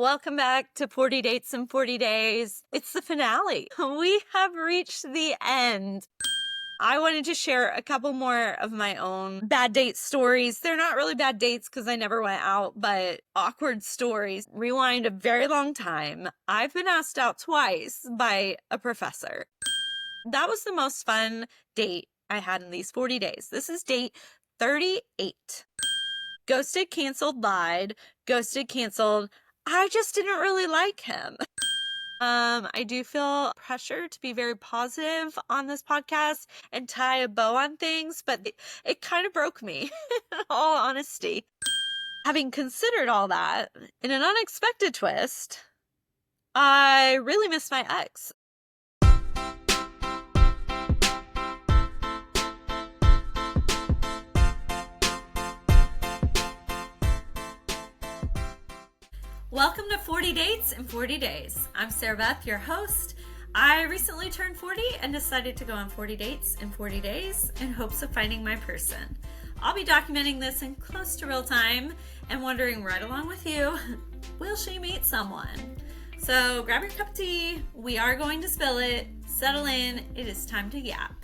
Welcome back to 40 Dates in 40 Days. It's the finale. We have reached the end. I wanted to share a couple more of my own bad date stories. They're not really bad dates because I never went out, but awkward stories. Rewind a very long time. I've been asked out twice by a professor. That was the most fun date I had in these 40 days. This is date 38. Ghosted, canceled, lied. Ghosted, canceled. I just didn't really like him. I do feel pressure to be very positive on this podcast and tie a bow on things, but it kind of broke me, in all honesty. Having considered all that, in an unexpected twist, I really miss my ex. Welcome to 40 Dates in 40 Days. I'm Sarah Beth, your host. I recently turned 40 and decided to go on 40 dates in 40 days in hopes of finding my person. I'll be documenting this in close to real time and wondering right along with you, will she meet someone? So grab your cup of tea, we are going to spill it, settle in, it is time to yap.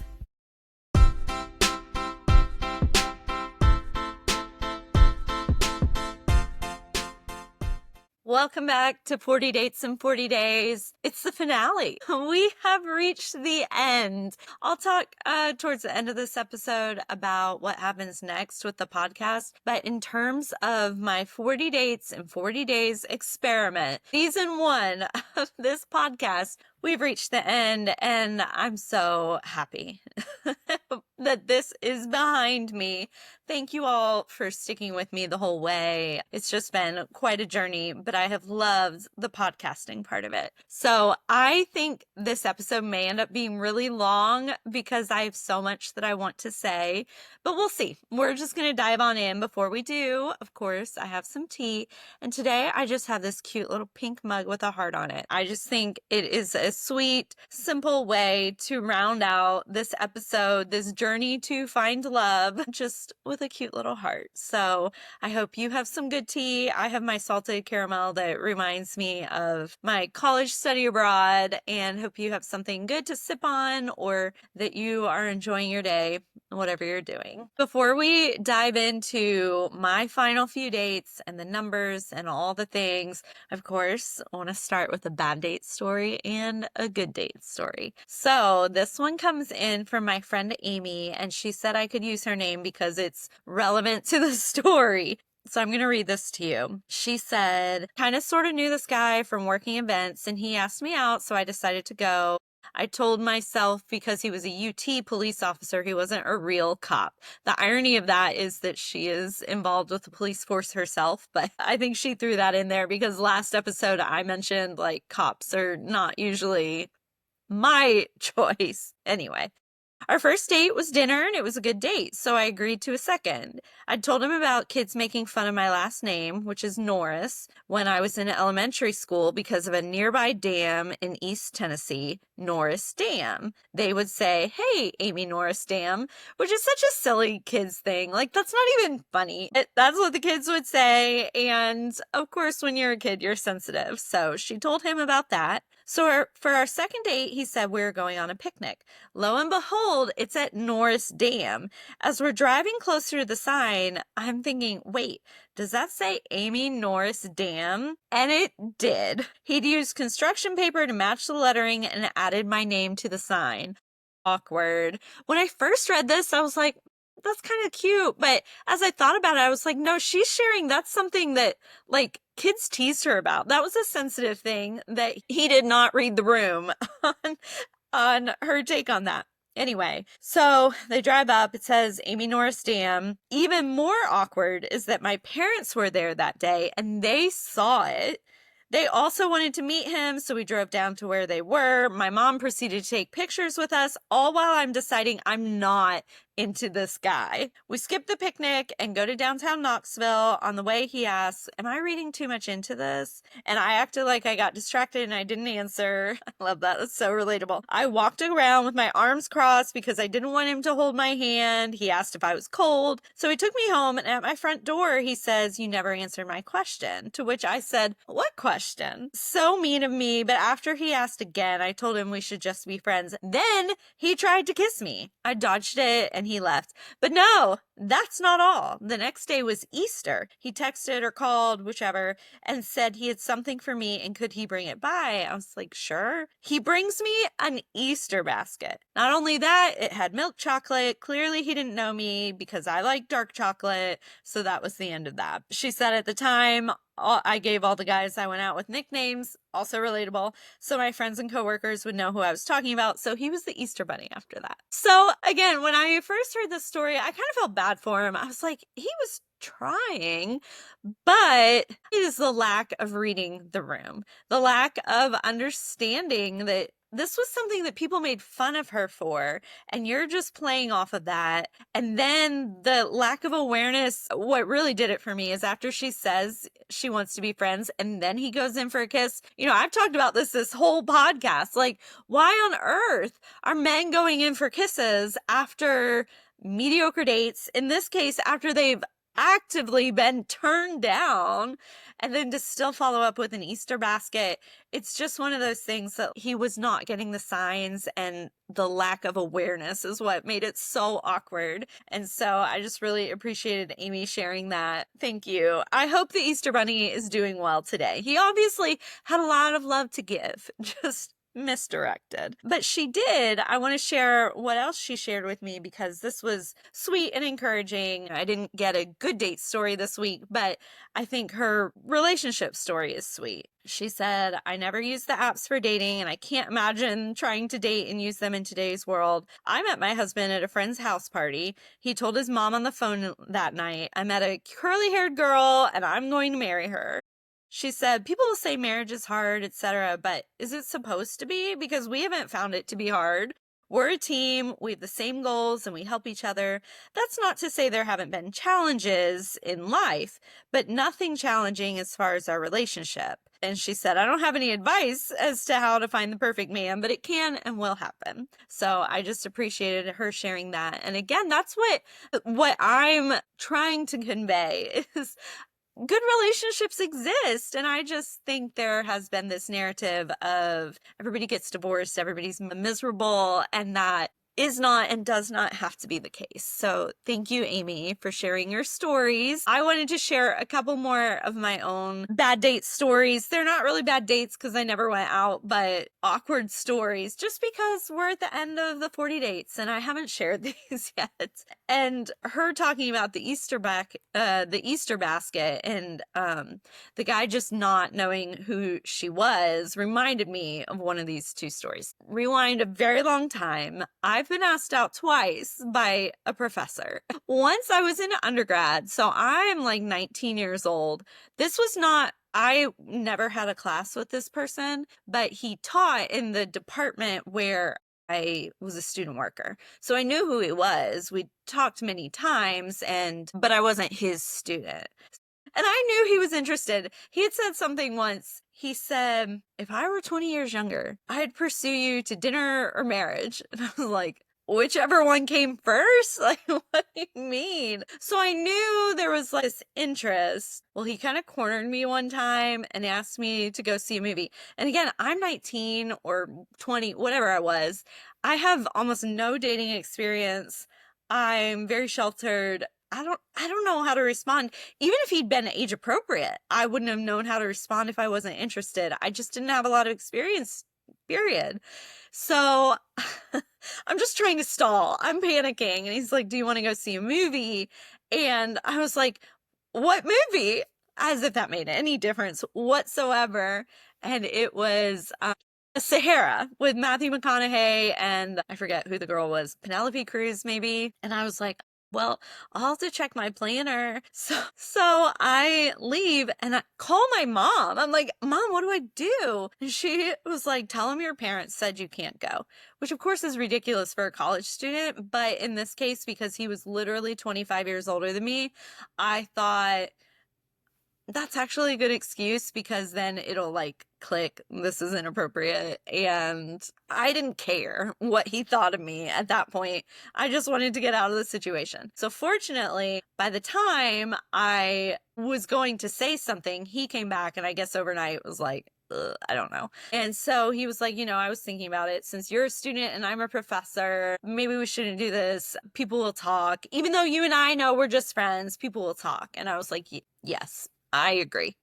Welcome back to 40 Dates in 40 Days. It's the finale. We have reached the end. I'll talk towards the end of this episode about what happens next with the podcast. But in terms of my 40 Dates in 40 Days experiment, season 1 of this podcast, we've reached the end, and I'm so happy that this is behind me. Thank you all for sticking with me the whole way. It's just been quite a journey, but I have loved the podcasting part of it. So I think this episode may end up being really long because I have so much that I want to say, but we'll see. We're just going to dive on in. Before we do, of course, I have some tea, and today I just have this cute little pink mug with a heart on it. I just think it is a sweet, simple way to round out this episode, this journey to find love, just with a cute little heart. So I hope you have some good tea. I have my salted caramel that reminds me of my college study abroad, and hope you have something good to sip on or that you are enjoying your day, whatever you're doing. Before we dive into my final few dates and the numbers and all the things, of course, I want to start with a bad date story and a good date story. So this one comes in from my friend Amy, and she said I could use her name because it's relevant to the story. So I'm going to read this to you. She said, kind of sort of knew this guy from working events, and he asked me out, so I decided to go. I told myself because he was a UT police officer, he wasn't a real cop. The irony of that is that she is involved with the police force herself, but I think she threw that in there because last episode I mentioned like cops are not usually my choice. Anyway. Our first date was dinner, and it was a good date, so I agreed to a second. I told him about kids making fun of my last name, which is Norris, when I was in elementary school because of a nearby dam in East Tennessee, Norris Dam. They would say, "Hey, Amy Norris Dam," which is such a silly kids thing. Like, that's not even funny. That's what the kids would say, and of course, when you're a kid, you're sensitive. So she told him about that. So for our second date, he said we were going on a picnic. Lo and behold, it's at Norris Dam. As we're driving closer to the sign, I'm thinking, wait, does that say Amy Norris Dam? And it did. He'd used construction paper to match the lettering and added my name to the sign. Awkward. When I first read this, I was like, that's kind of cute. But as I thought about it, I was like, no, she's sharing. That's something that like kids teased her about. That was a sensitive thing that he did not read the room on her take on that. Anyway, so they drive up. It says Amy Norris Dam. Even more awkward is that my parents were there that day and they saw it. They also wanted to meet him, so we drove down to where they were. My mom proceeded to take pictures with us, all while I'm deciding I'm not into this guy. We skip the picnic and go to downtown Knoxville. On the way, he asks, am I reading too much into this? And I acted like I got distracted and I didn't answer. I love that. That's so relatable. I walked around with my arms crossed because I didn't want him to hold my hand. He asked if I was cold. So he took me home, and at my front door, he says, you never answered my question. To which I said, what question? So mean of me. But after he asked again, I told him we should just be friends. Then he tried to kiss me. I dodged it and he left. But no, that's not all. The next day was Easter. He texted or called, whichever, and said he had something for me and could he bring it by? I was like, sure. He brings me an Easter basket. Not only that, it had milk chocolate. Clearly he didn't know me because I like dark chocolate. So that was the end of that. She said at the time, I gave all the guys I went out with nicknames, also relatable, so my friends and coworkers would know who I was talking about. So he was the Easter Bunny after that. So again, when I first heard this story, I kind of felt bad for him. I was like, he was trying, but it is the lack of reading the room, the lack of understanding that this was something that people made fun of her for, and you're just playing off of that. And then the lack of awareness, what really did it for me is after she says she wants to be friends, and then he goes in for a kiss. You know, I've talked about this whole podcast. Like, why on earth are men going in for kisses after mediocre dates? In this case, after they've actively been turned down, and then to still follow up with an Easter basket. It's just one of those things that he was not getting the signs, and the lack of awareness is what made it so awkward. And so I just really appreciated Amy sharing that. Thank you. I hope the Easter Bunny is doing well today. He obviously had a lot of love to give, just misdirected. But she did. I want to share what else she shared with me because this was sweet and encouraging. I didn't get a good date story this week, but I think her relationship story is sweet. She said, I never use the apps for dating, and I can't imagine trying to date and use them in today's world. I met my husband at a friend's house party. He told his mom on the phone that night, I met a curly-haired girl and I'm going to marry her. She said, people will say marriage is hard, etc., but is it supposed to be? Because we haven't found it to be hard. We're a team, we have the same goals, and we help each other. That's not to say there haven't been challenges in life, but nothing challenging as far as our relationship. And she said, I don't have any advice as to how to find the perfect man, but it can and will happen. So I just appreciated her sharing that. And again, that's what I'm trying to convey is good relationships exist. And I just think there has been this narrative of everybody gets divorced, everybody's miserable, and that is not and does not have to be the case. So thank you, Amy, for sharing your stories. I wanted to share a couple more of my own bad date stories. They're not really bad dates because I never went out, but awkward stories just because we're at the end of the 40 dates and I haven't shared these yet. And her talking about the Easter basket and the guy just not knowing who she was reminded me of one of these two stories. Rewind a very long time. I've been asked out twice by a professor. Once I was in undergrad, so I'm like 19 years old. I never had a class with this person, but he taught in the department where I was a student worker. So I knew who he was. We talked many times, but I wasn't his student. And I knew he was interested. He had said something once. He said, if I were 20 years younger, I'd pursue you to dinner or marriage. And I was like, whichever one came first? Like, what do you mean? So I knew there was like this interest. Well, he kind of cornered me one time and asked me to go see a movie. And again, I'm 19 or 20, whatever I was. I have almost no dating experience. I'm very sheltered. I don't know how to respond. Even if he'd been age appropriate, I wouldn't have known how to respond if I wasn't interested. I just didn't have a lot of experience, period. So I'm just trying to stall. I'm panicking. And he's like, do you want to go see a movie? And I was like, what movie? As if that made any difference whatsoever. And it was Sahara with Matthew McConaughey and I forget who the girl was, Penelope Cruz maybe. And I was like, Well, I'll have to check my planner. So I leave and I call my mom. I'm like, Mom, what do I do? And she was like, tell him your parents said you can't go, which of course is ridiculous for a college student. But in this case, because he was literally 25 years older than me, I thought, that's actually a good excuse because then it'll like click, this is inappropriate. And I didn't care what he thought of me at that point. I just wanted to get out of the situation. So fortunately, by the time I was going to say something, he came back and I guess overnight was like, "Ugh, I don't know." And so he was like, I was thinking about it. Since you're a student and I'm a professor, maybe we shouldn't do this. People will talk. Even though you and I know we're just friends, people will talk. And I was like, yes, I agree.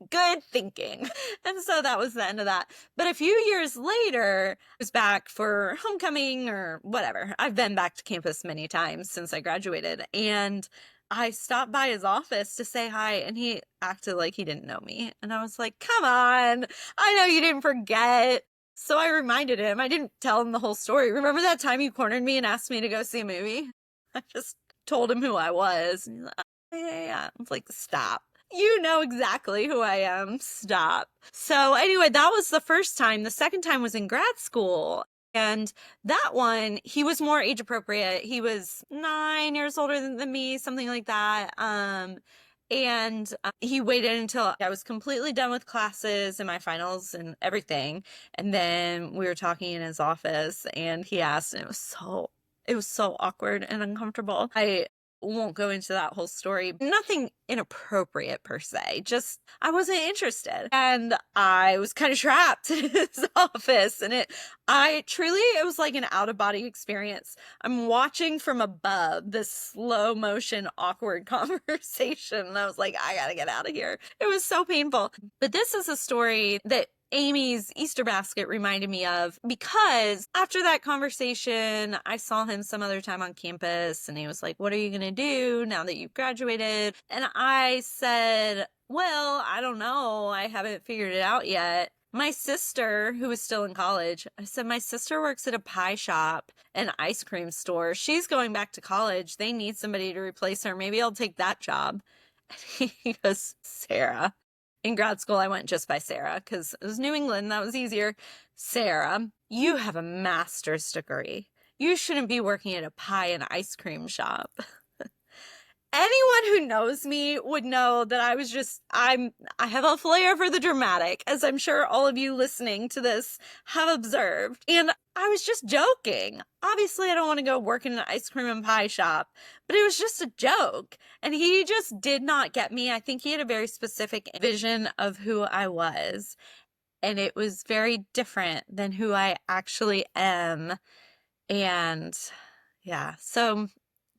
Good thinking." And so that was the end of that. But a few years later, I was back for homecoming or whatever. I've been back to campus many times since I graduated. And I stopped by his office to say hi, and he acted like he didn't know me. And I was like, come on, I know you didn't forget. So I reminded him. I didn't tell him the whole story. Remember that time you cornered me and asked me to go see a movie? I just told him who I was. And he's like, oh, yeah. I was like, stop. You know exactly who I am. Stop. So anyway, that was the first time. The second time was in grad school. And that one, he was more age appropriate. He was 9 years older than me, something like that. And he waited until I was completely done with classes and my finals and everything. And then we were talking in his office and he asked, and it was so awkward and uncomfortable. I won't go into that whole story. Nothing inappropriate per se. Just I wasn't interested. And I was kind of trapped in his office. And it was like an out of body experience. I'm watching from above this slow motion, awkward conversation. And I was like, I gotta get out of here. It was so painful. But this is a story that Amy's Easter basket reminded me of, because after that conversation, I saw him some other time on campus and he was like, what are you going to do now that you've graduated? And I said, well, I don't know. I haven't figured it out yet. My sister, who was still in college, I said, my sister works at a pie shop and ice cream store. She's going back to college. They need somebody to replace her. Maybe I'll take that job. And he goes, Sarah. In grad school, I went just by Sarah because it was New England. That was easier. Sarah, you have a master's degree. You shouldn't be working at a pie and ice cream shop. Anyone who knows me would know that I have a flair for the dramatic, as I'm sure all of you listening to this have observed. And I was just joking. Obviously, I don't want to go work in an ice cream and pie shop, but it was just a joke. And he just did not get me. I think he had a very specific vision of who I was. And it was very different than who I actually am. And yeah, so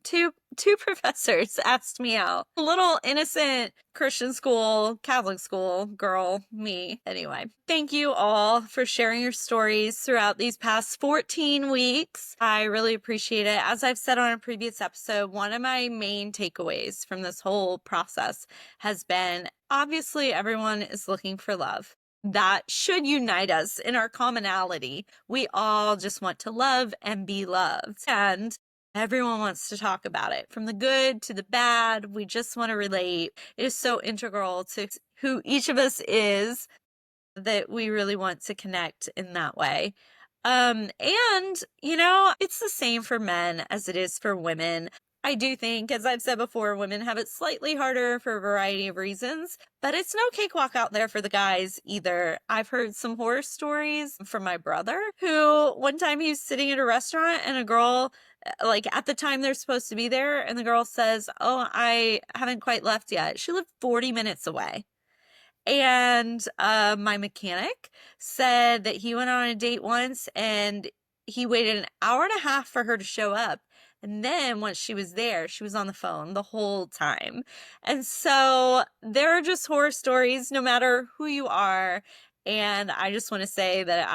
two professors asked me out. A little innocent Christian school, Catholic school girl, me. Anyway, thank you all for sharing your stories throughout these past 14 weeks. I really appreciate it. As I've said on a previous episode, one of my main takeaways from this whole process has been, obviously everyone is looking for love. That should unite us in our commonality. We all just want to love and be loved. And everyone wants to talk about it, from the good to the bad. We just want to relate. It is so integral to who each of us is that we really want to connect in that way. And, it's the same for men as it is for women. I do think, as I've said before, women have it slightly harder for a variety of reasons, but it's no cakewalk out there for the guys either. I've heard some horror stories from my brother, who one time he was sitting at a restaurant and a girl, like at the time they're supposed to be there, and the girl says, oh, I haven't quite left yet. She lived 40 minutes away. And my mechanic said that he went on a date once and he waited an hour and a half for her to show up. And then once she was there, she was on the phone the whole time. And so there are just horror stories no matter who you are. And I just want to say that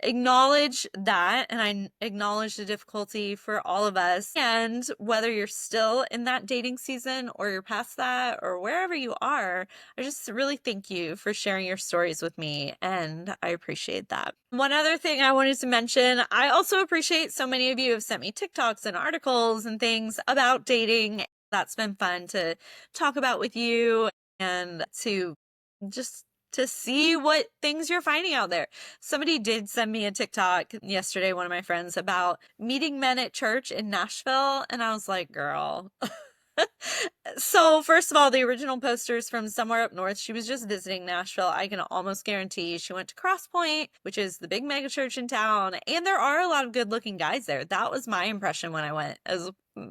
acknowledge that, and acknowledge the difficulty for all of us. And whether you're still in that dating season or you're past that or wherever you are, I just really thank you for sharing your stories with me, and I appreciate that. One other thing I wanted to mention, I also appreciate so many of you have sent me TikToks and articles and things about dating. That's been fun to talk about with you and to just to see what things you're finding out there. Somebody did send me a TikTok yesterday, one of my friends, about meeting men at church in Nashville. And I was like, girl. So first of all, the original poster's from somewhere up north. She was just visiting Nashville. I can almost guarantee she went to Cross Point, which is the big mega church in town. And there are a lot of good looking guys there. That was my impression when I went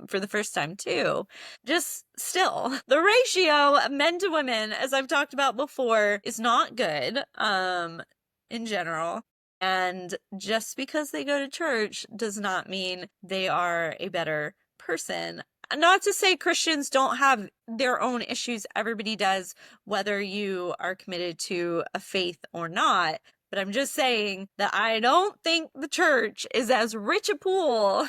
for the first time too. Just still, the ratio of men to women, as I've talked about before, is not good in general. And just because they go to church does not mean they are a better person. Not to say Christians don't have their own issues. Everybody does, whether you are committed to a faith or not. But I'm just saying that I don't think the church is as rich a pool,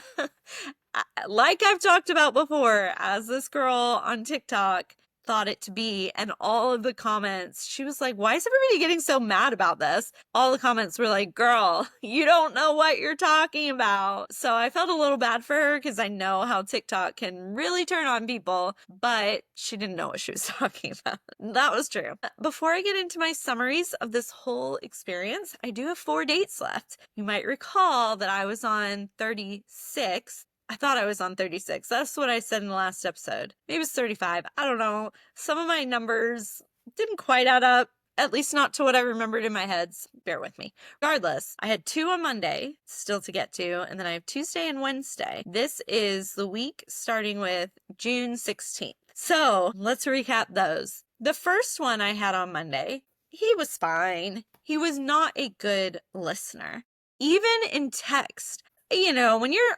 like I've talked about before, as this girl on TikTok thought it to be. And all of the comments, she was like, why is everybody getting so mad about this? All the comments were like, girl, you don't know what you're talking about. So I felt a little bad for her because I know how TikTok can really turn on people, but she didn't know what she was talking about. That was true. Before I get into my summaries of this whole experience, I do have 4 dates left. You might recall that I was on 36. I thought I was on 36. That's what I said in the last episode. Maybe it's 35. I don't know. Some of my numbers didn't quite add up, at least not to what I remembered in my head. Bear with me. Regardless, I had 2 on Monday still to get to, and then I have Tuesday and Wednesday. This is the week starting with June 16th. So let's recap those. The first one I had on Monday, he was fine. He was not a good listener. Even in text, you know, when you're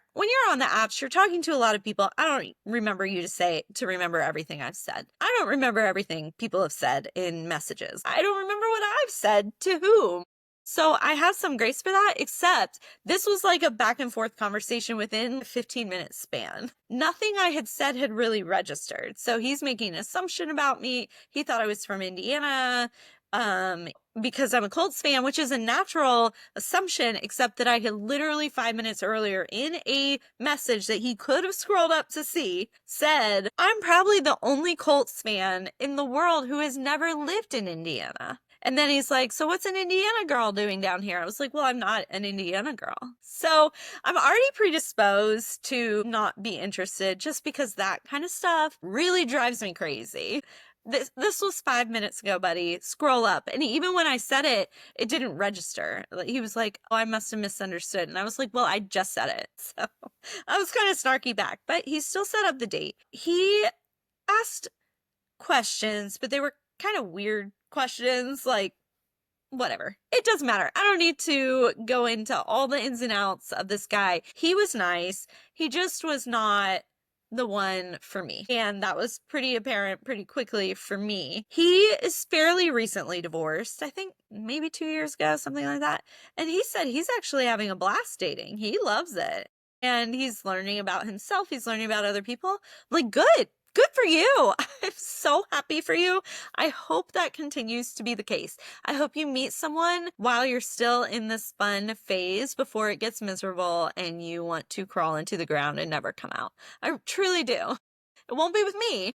on the apps, you're talking to a lot of people. I don't remember you to remember everything I've said. I don't remember everything people have said in messages. I don't remember what I've said to whom. So I have some grace for that, except this was like a back and forth conversation within a 15-minute span. Nothing I had said had really registered. So he's making an assumption about me. He thought I was from Indiana. Because I'm a Colts fan, which is a natural assumption, except that I had literally 5 minutes earlier in a message that he could have scrolled up to see said, I'm probably the only Colts fan in the world who has never lived in Indiana. And then he's like, so what's an Indiana girl doing down here? I was like, well, I'm not an Indiana girl. So I'm already predisposed to not be interested just because that kind of stuff really drives me crazy. This was 5 minutes ago, buddy. Scroll up. And even when I said it, it didn't register. He was like, oh, I must have misunderstood. And I was like, well, I just said it. So I was kind of snarky back, but he still set up the date. He asked questions, but they were kind of weird questions, like, whatever. It doesn't matter. I don't need to go into all the ins and outs of this guy. He was nice. He just was not the one for me. And that was pretty apparent pretty quickly for me. He is fairly recently divorced. I think maybe 2 years ago, something like that. And he said he's actually having a blast dating. He loves it. And he's learning about himself. He's learning about other people. I'm like, good. Good for you. I'm so happy for you. I hope that continues to be the case. I hope you meet someone while you're still in this fun phase before it gets miserable and you want to crawl into the ground and never come out. I truly do. It won't be with me,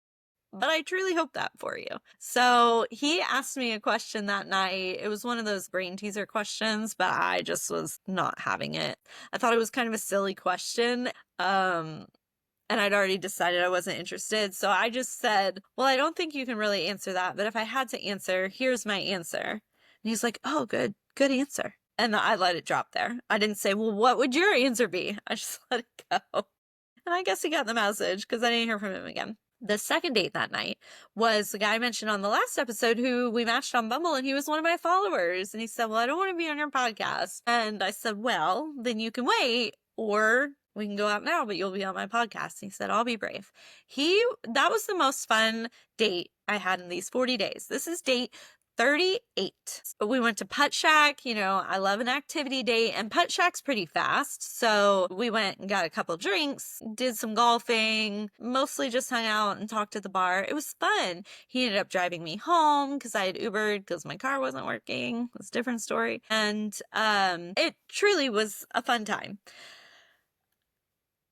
but I truly hope that for you. So he asked me a question that night. It was one of those brain teaser questions, but I just was not having it. I thought it was kind of a silly question. And I'd already decided I wasn't interested. So I just said, well, I don't think you can really answer that. But if I had to answer, here's my answer. And he's like, oh, good answer. And I let it drop there. I didn't say, well, what would your answer be? I just let it go. And I guess he got the message because I didn't hear from him again. The second date that night was the guy I mentioned on the last episode who we matched on Bumble, and he was one of my followers. And he said, well, I don't want to be on your podcast. And I said, well, then you can wait, or we can go out now, but you'll be on my podcast. And he said, I'll be brave. That was the most fun date I had in these 40 days. This is date 38. But we went to Putt Shack. You know, I love an activity date, and Putt Shack's pretty fast. So we went and got a couple drinks, did some golfing, mostly just hung out and talked at the bar. It was fun. He ended up driving me home because I had Ubered because my car wasn't working. It's a different story. And it truly was a fun time.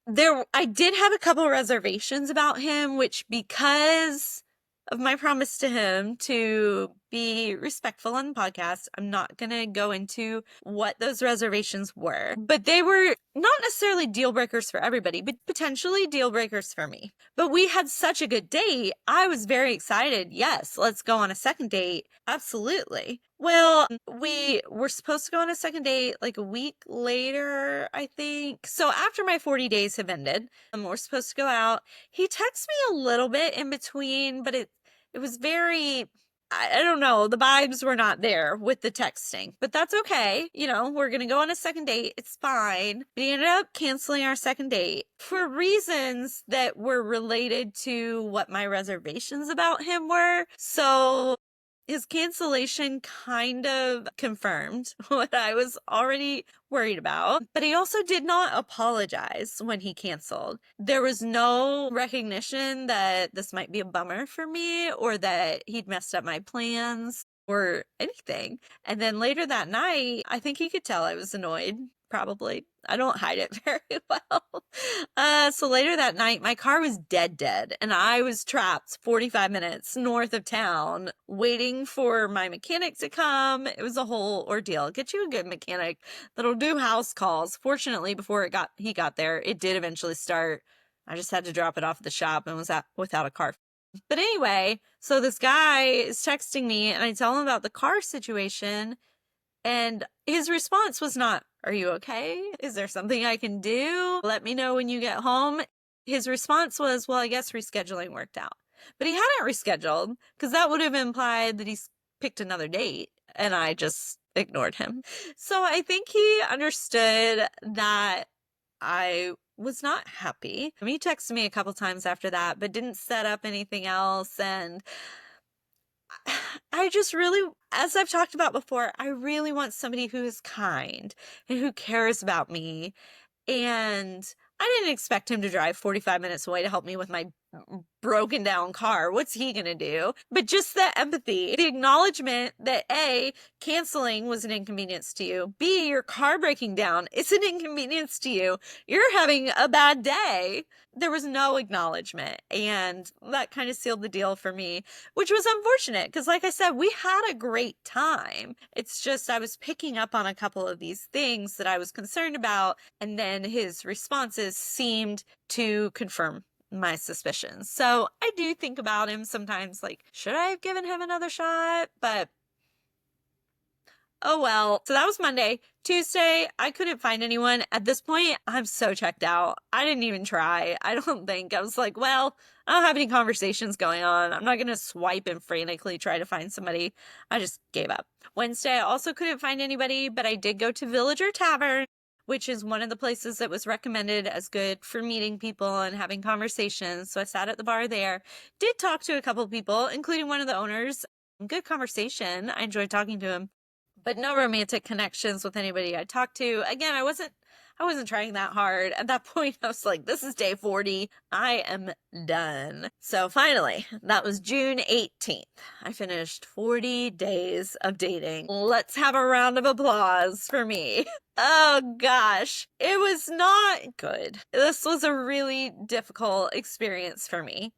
I did have a couple reservations about him, which, because of my promise to him to be respectful on the podcast, I'm not going to go into what those reservations were, but they were not necessarily deal breakers for everybody, but potentially deal breakers for me. But we had such a good date. I was very excited. Yes, let's go on a second date. Absolutely. Well, we were supposed to go on a second date like a week later, I think. So after my 40 days have ended, we're supposed to go out. He texted me a little bit in between, but it was very, I don't know, the vibes were not there with the texting, but that's okay. You know, we're going to go on a second date. It's fine. We ended up canceling our second date for reasons that were related to what my reservations about him were. So his cancellation kind of confirmed what I was already worried about, but he also did not apologize when he canceled. There was no recognition that this might be a bummer for me or that he'd messed up my plans or anything. And then later that night, I think he could tell I was annoyed. Probably. I don't hide it very well. So later that night, my car was dead, and I was trapped 45 minutes north of town waiting for my mechanic to come. It was a whole ordeal. Get you a good mechanic that'll do house calls. Fortunately, before he got there, it did eventually start. I just had to drop it off at the shop and was without a car. But anyway, so this guy is texting me, and I tell him about the car situation, and his response was not, "Are you okay? Is there something I can do? Let me know when you get home." His response was, "Well, I guess rescheduling worked out." But he hadn't rescheduled because that would have implied that he's picked another date, and I just ignored him. So I think he understood that I was not happy. He texted me a couple times after that, but didn't set up anything else. And I just really, as I've talked about before, I really want somebody who is kind and who cares about me. And I didn't expect him to drive 45 minutes away to help me with my broken down car. What's he gonna do? But just the empathy, the acknowledgement that A, canceling was an inconvenience to you. B, your car breaking down is an inconvenience to you. You're having a bad day. There was no acknowledgement, and that kind of sealed the deal for me, which was unfortunate because, like I said, we had a great time. It's just I was picking up on a couple of these things that I was concerned about, and then his responses seemed to confirm my suspicions. So I do think about him sometimes, like, should I have given him another shot? But oh well. So that was Monday. Tuesday, I couldn't find anyone. At this point, I'm so checked out. I didn't even try. I don't think. I was like, well, I don't have any conversations going on. I'm not going to swipe and frantically try to find somebody. I just gave up. Wednesday, I also couldn't find anybody, but I did go to Villager Tavern, which is one of the places that was recommended as good for meeting people and having conversations. So I sat at the bar there, did talk to a couple of people, including one of the owners. Good conversation. I enjoyed talking to him, but no romantic connections with anybody I talked to. Again, I wasn't trying that hard. At that point, I was like, this is day 40. I am done. So finally, that was June 18th. I finished 40 days of dating. Let's have a round of applause for me. Oh gosh, it was not good. This was a really difficult experience for me.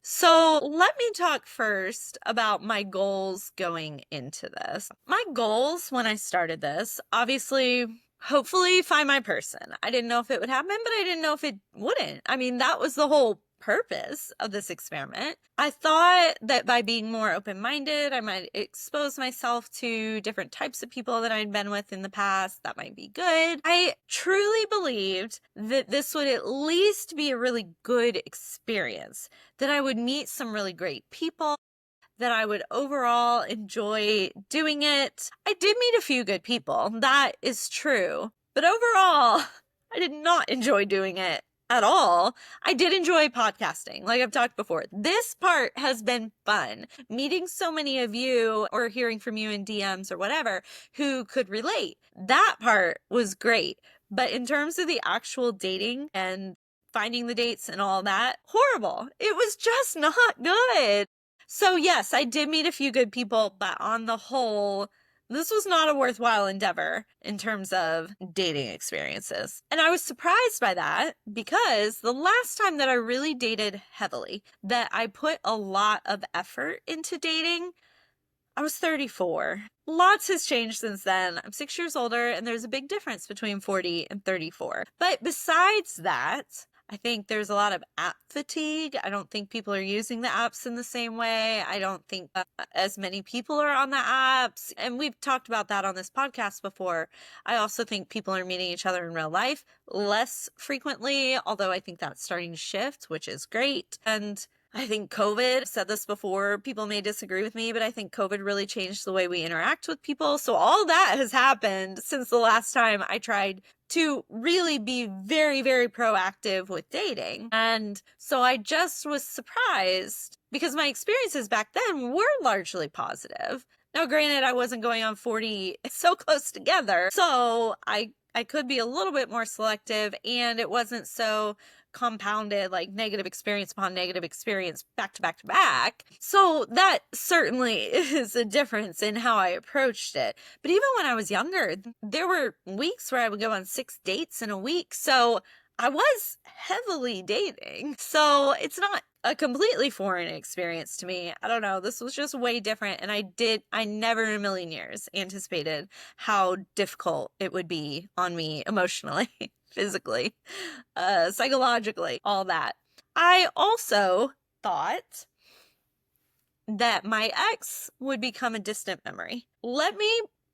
So let me talk first about my goals going into this. My goals when I started this, obviously, hopefully find my person. I didn't know if it would happen, but I didn't know if it wouldn't. I mean, that was the whole purpose of this experiment. I thought that by being more open-minded, I might expose myself to different types of people that I'd been with in the past. That might be good. I truly believed that this would at least be a really good experience, that I would meet some really great people, that I would overall enjoy doing it. I did meet a few good people. That is true. But overall, I did not enjoy doing it. at all. I did enjoy podcasting, like I've talked before. This part has been fun. Meeting so many of you or hearing from you in DMs or whatever who could relate. That part was great. But in terms of the actual dating and finding the dates and all that, horrible. It was just not good. So yes, I did meet a few good people, but on the whole, this was not a worthwhile endeavor in terms of dating experiences. And I was surprised by that because the last time that I really dated heavily, that I put a lot of effort into dating, I was 34. Lots has changed since then. I'm 6 years older, and there's a big difference between 40 and 34. But besides that, I think there's a lot of app fatigue. I don't think people are using the apps in the same way. I don't think as many people are on the apps. And we've talked about that on this podcast before. I also think people are meeting each other in real life less frequently, although I think that's starting to shift, which is great. And I think COVID, I've said this before, people may disagree with me, but I think COVID really changed the way we interact with people. So all that has happened since the last time I tried to really be very, very proactive with dating. And so I just was surprised because my experiences back then were largely positive. Now, granted, I wasn't going on 40 so close together, so I could be a little bit more selective, and it wasn't so compounded, like negative experience upon negative experience back to back to back. So that certainly is a difference in how I approached it. But even when I was younger, there were weeks where I would go on 6 dates in a week. So I was heavily dating. So it's not a completely foreign experience to me. I don't know. This was just way different. And I never in a million years anticipated how difficult it would be on me emotionally. Physically, psychologically, all that. I also thought that my ex would become a distant memory. Let me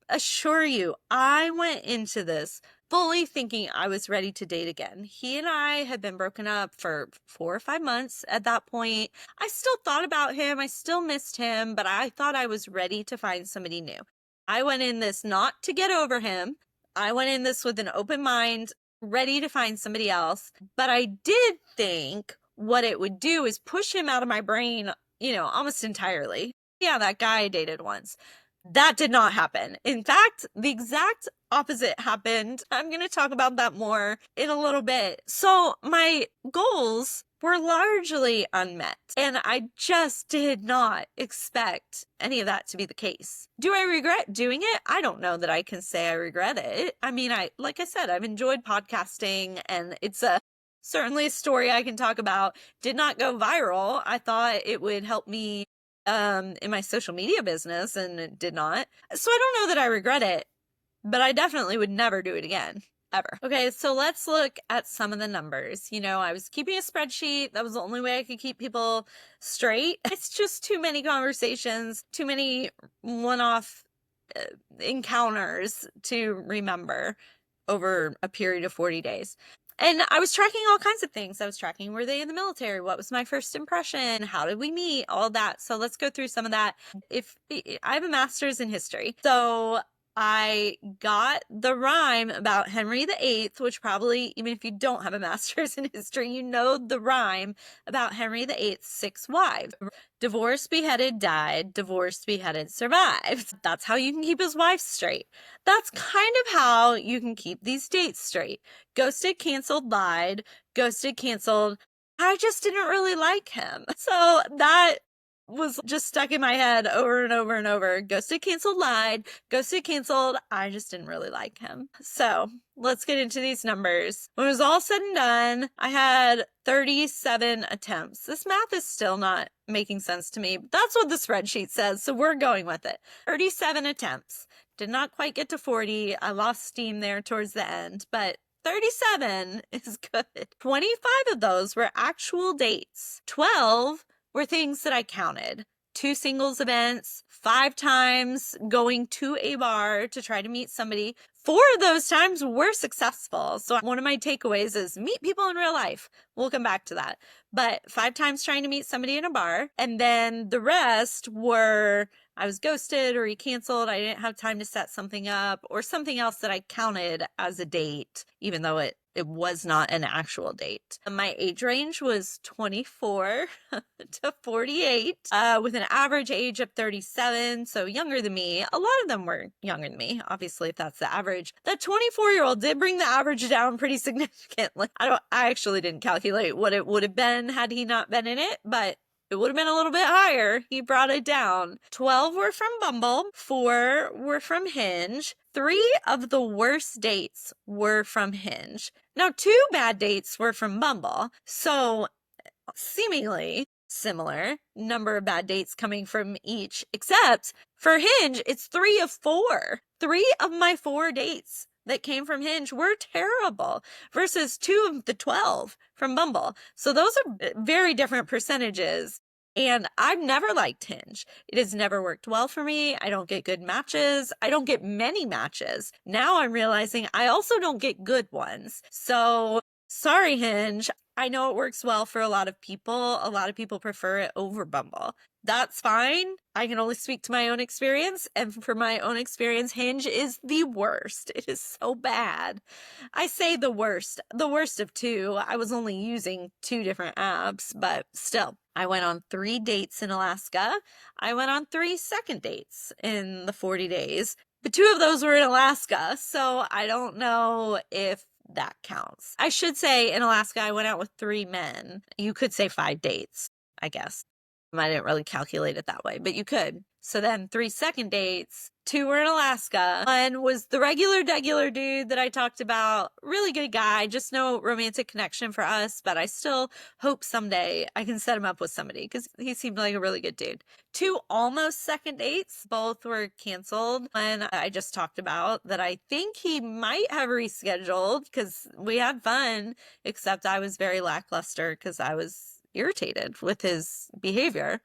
assure you, I went into this fully thinking I was ready to date again. He and I had been broken up for 4 or 5 months at that point. I still thought about him. I still missed him, but I thought I was ready to find somebody new. I went in this not to get over him. I went in this with an open mind, ready to find somebody else. But I did think what it would do is push him out of my brain, almost entirely. Yeah, that guy I dated once. That did not happen. In fact, the exact opposite happened. I'm going to talk about that more in a little bit. So my goals were largely unmet, and I just did not expect any of that to be the case. Do I regret doing it? I don't know that I can say I regret it. I mean, like I said, I've enjoyed podcasting, and it's certainly a story I can talk about. Did not go viral. I thought it would help me in my social media business, and it did not. So I don't know that I regret it, but I definitely would never do it again. Ever. Okay, so let's look at some of the numbers. I was keeping a spreadsheet. That was the only way I could keep people straight. It's just too many conversations, too many one-off encounters to remember over a period of 40 days. And I was tracking all kinds of things. I was tracking, were they in the military? What was my first impression? How did we meet? All that. So let's go through some of that. I have a master's in history, so I got the rhyme about Henry VIII, which probably, even if you don't have a master's in history, you know the rhyme about Henry VIII's 6 wives. Divorced, beheaded, died. Divorced, beheaded, survived. That's how you can keep his wife straight. That's kind of how you can keep these dates straight. Ghosted, canceled, lied. Ghosted, canceled. I just didn't really like him. So that was just stuck in my head over and over and over. Ghosted, canceled, lied. Ghosted, canceled. I just didn't really like him. So let's get into these numbers. When it was all said and done, I had 37 attempts. This math is still not making sense to me, but that's what the spreadsheet says, so we're going with it. 37 attempts. Did not quite get to 40. I lost steam there towards the end, but 37 is good. 25 of those were actual dates. 12 were things that I counted. 2 singles events, 5 times going to a bar to try to meet somebody. 4 of those times were successful. So one of my takeaways is meet people in real life. We'll come back to that. But 5 times trying to meet somebody in a bar. And then the rest were I was ghosted or he canceled, I didn't have time to set something up, or something else that I counted as a date, even though it was not an actual date. My age range was 24 to 48, with an average age of 37, so younger than me. A lot of them were younger than me, obviously, if that's the average. That 24-year-old did bring the average down pretty significantly. I actually didn't calculate what it would have been had he not been in it, but it would have been a little bit higher. He brought it down. 12 were from Bumble, 4 were from Hinge. 3 of the worst dates were from Hinge. Now, 2 bad dates were from Bumble. So, seemingly similar number of bad dates coming from each, except for Hinge, it's 3 of 4. 3 of my 4 dates that came from Hinge were terrible versus 2 of the 12 from Bumble. So those are very different percentages. And I've never liked Hinge. It has never worked well for me. I don't get good matches. I don't get many matches. Now I'm realizing I also don't get good ones. So sorry, Hinge. I know it works well for a lot of people. A lot of people prefer it over Bumble. That's fine. I can only speak to my own experience. And for my own experience, Hinge is the worst. It is so bad. I say the worst of 2. I was only using 2 different apps, but still. I went on 3 dates in Alaska. I went on 3 second dates in the 40 days. But 2 of those were in Alaska, so I don't know if that counts. I should say in Alaska, I went out with 3 men. You could say 5 dates, I guess. I didn't really calculate it that way, but you could. So then 3 second dates, 2 were in Alaska. 1 was the regular dude that I talked about. Really good guy, just no romantic connection for us, but I still hope someday I can set him up with somebody because he seemed like a really good dude. 2 almost second dates, both were canceled. One I just talked about that I think he might have rescheduled because we had fun, except I was very lackluster because I was irritated with his behavior.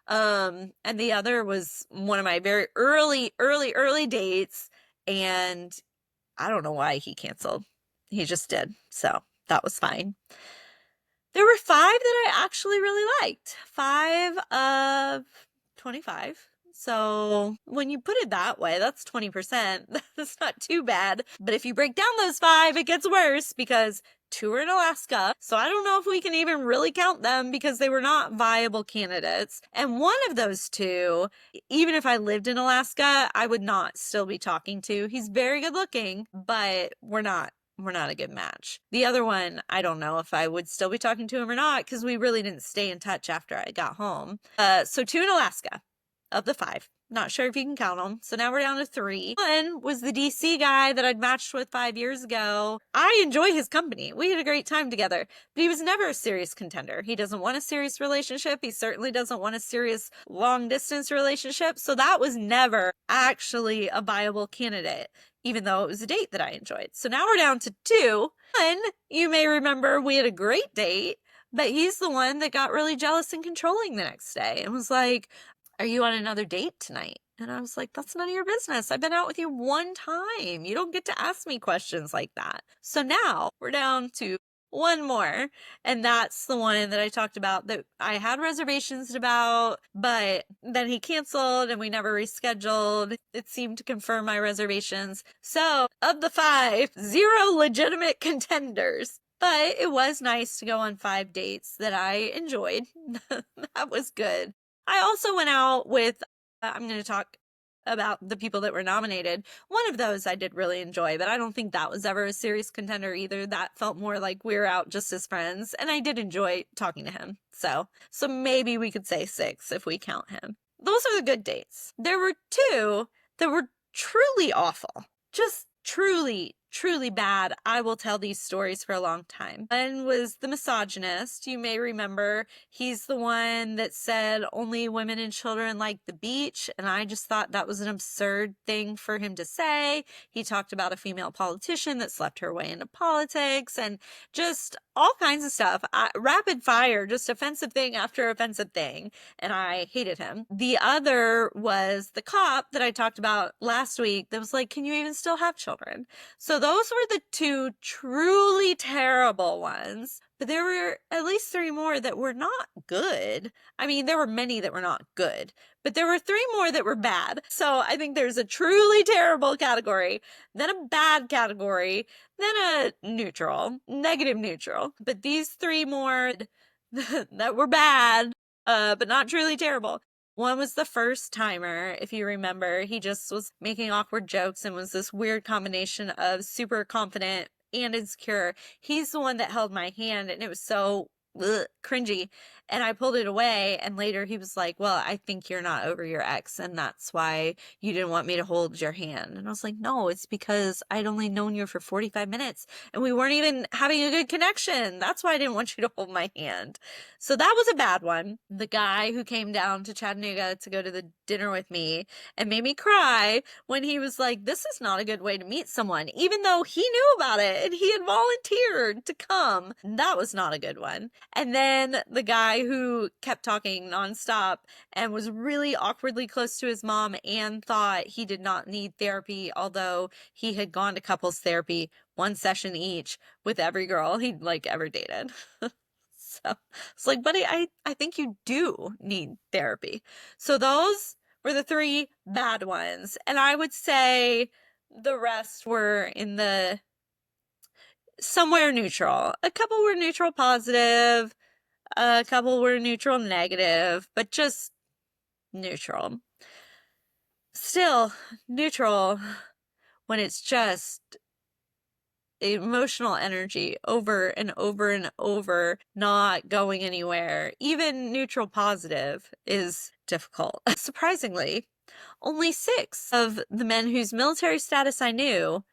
And the other was one of my very early dates, and I don't know why he canceled. He just did. So that was fine. There were 5 that I actually really liked. 5 of 25. So when you put it that way, that's 20%. That's not too bad. But if you break down those 5, it gets worse because 2 are in Alaska. So I don't know if we can even really count them because they were not viable candidates. And one of those 2, even if I lived in Alaska, I would not still be talking to. He's very good looking, but we're not a good match. The other one, I don't know if I would still be talking to him or not because we really didn't stay in touch after I got home. So 2 in Alaska of the 5. Not sure if you can count them. So now we're down to 3. One was the DC guy that I'd matched with 5 years ago. I enjoy his company. We had a great time together, but he was never a serious contender. He doesn't want a serious relationship. He certainly doesn't want a serious long distance relationship. So that was never actually a viable candidate, even though it was a date that I enjoyed. So now we're down to 2. One, you may remember we had a great date, but he's the one that got really jealous and controlling the next day and was like, "Are you on another date tonight?" And I was like, "That's none of your business. I've been out with you 1 time. You don't get to ask me questions like that." So now we're down to 1 more. And that's the one that I talked about that I had reservations about, but then he canceled and we never rescheduled. It seemed to confirm my reservations. So of the 5, 0 legitimate contenders. But it was nice to go on 5 dates that I enjoyed. That was good. I also went out with, I'm going to talk about the people that were nominated. One of those I did really enjoy, but I don't think that was ever a serious contender either. That felt more like we were out just as friends, and I did enjoy talking to him. So maybe we could say 6 if we count him. Those are the good dates. There were 2 that were truly awful. Just truly bad. I will tell these stories for a long time. One was the misogynist. You may remember he's the one that said only women and children like the beach, and I just thought that was an absurd thing for him to say. He talked about a female politician that slept her way into politics and just all kinds of stuff. Rapid fire, just offensive thing after offensive thing, and I hated him. The other was the cop that I talked about last week that was like, "Can you even still have children?" So those were the 2 truly terrible ones, but there were at least 3 more that were not good. I mean, there were many that were not good, But there were 3 more that were bad. So I think there's a truly terrible category, then a bad category, then a neutral, negative neutral. But these 3 more that were bad, but not truly terrible. One was the first timer, if you remember. He just was making awkward jokes and was this weird combination of super confident and insecure. He's the one that held my hand, and it was so cringy. And I pulled it away, and later he was like, well, I think you're not over your ex, and that's why you didn't want me to hold your hand. And I was like, no, it's because I'd only known you for 45 minutes, and we weren't even having a good connection. That's why I didn't want you to hold my hand. So that was a bad one. The guy who came down to Chattanooga to go to the dinner with me and made me cry when he was like, this is not a good way to meet someone, even though he knew about it and he had volunteered to come. That was not a good one. And then the guy who kept talking nonstop and was really awkwardly close to his mom and thought he did not need therapy, although he had gone to couples therapy, 1 session each, with every girl he'd ever dated. So it's like, buddy, I think you do need therapy. So those were the 3 bad ones. And I would say the rest were in the somewhere neutral. A couple were neutral positive, a couple were neutral negative, but just neutral. Still neutral when it's just emotional energy over and over and over, not going anywhere. Even neutral positive is difficult. Surprisingly, only 6 of the men whose military status I knew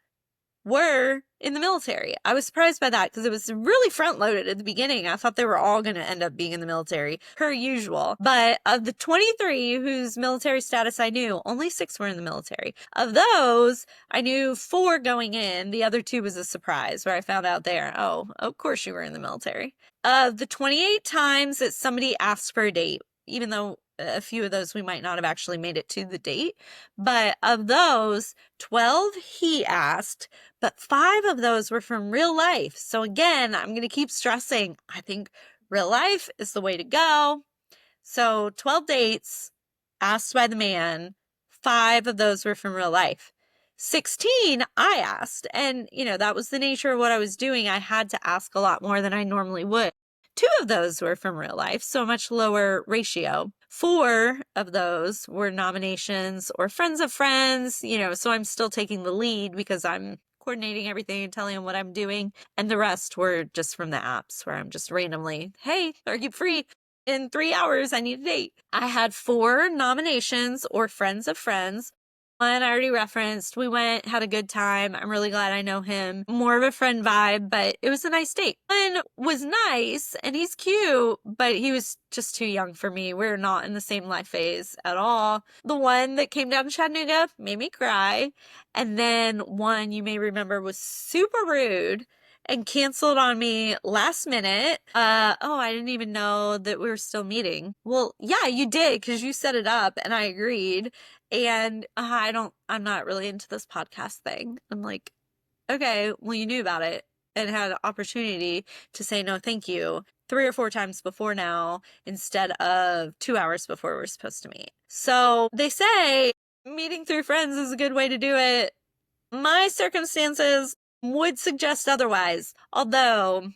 were in the military. I was surprised by that because it was really front loaded at the beginning. I thought they were all going to end up being in the military, per usual. But of the 23 whose military status I knew, only 6 were in the military. Of those, I knew 4 going in. The other 2 was a surprise where I found out there, oh, of course you were in the military. Of the 28 times that somebody asked for a date, even though a few of those we might not have actually made it to the date, but of those, 12 he asked, but 5 of those were from real life. So again, I'm going to keep stressing, I think real life is the way to go. So 12 dates asked by the man, 5 of those were from real life. 16 I asked, and that was the nature of what I was doing. I had to ask a lot more than I normally would. 2 of those were from real life, so much lower ratio. 4 of those were nominations or friends of friends, so I'm still taking the lead because I'm coordinating everything and telling them what I'm doing. And the rest were just from the apps where I'm just randomly, hey, are you free? In 3 hours, I need a date. I had 4 nominations or friends of friends. One I already referenced. We went, had a good time. I'm really glad I know him. More of a friend vibe, but it was a nice date. One was nice and he's cute, but he was just too young for me. We're not in the same life phase at all. The one that came down to Chattanooga made me cry. And then one you may remember was super rude and canceled on me last minute. Oh, I didn't even know that we were still meeting. Well, yeah, you did because you set it up and I agreed. And I'm not really into this podcast thing. I'm like, okay, well, you knew about it and had an opportunity to say no, thank you 3 or 4 times before now instead of 2 hours before we're supposed to meet. So they say meeting through friends is a good way to do it. My circumstances would suggest otherwise, although,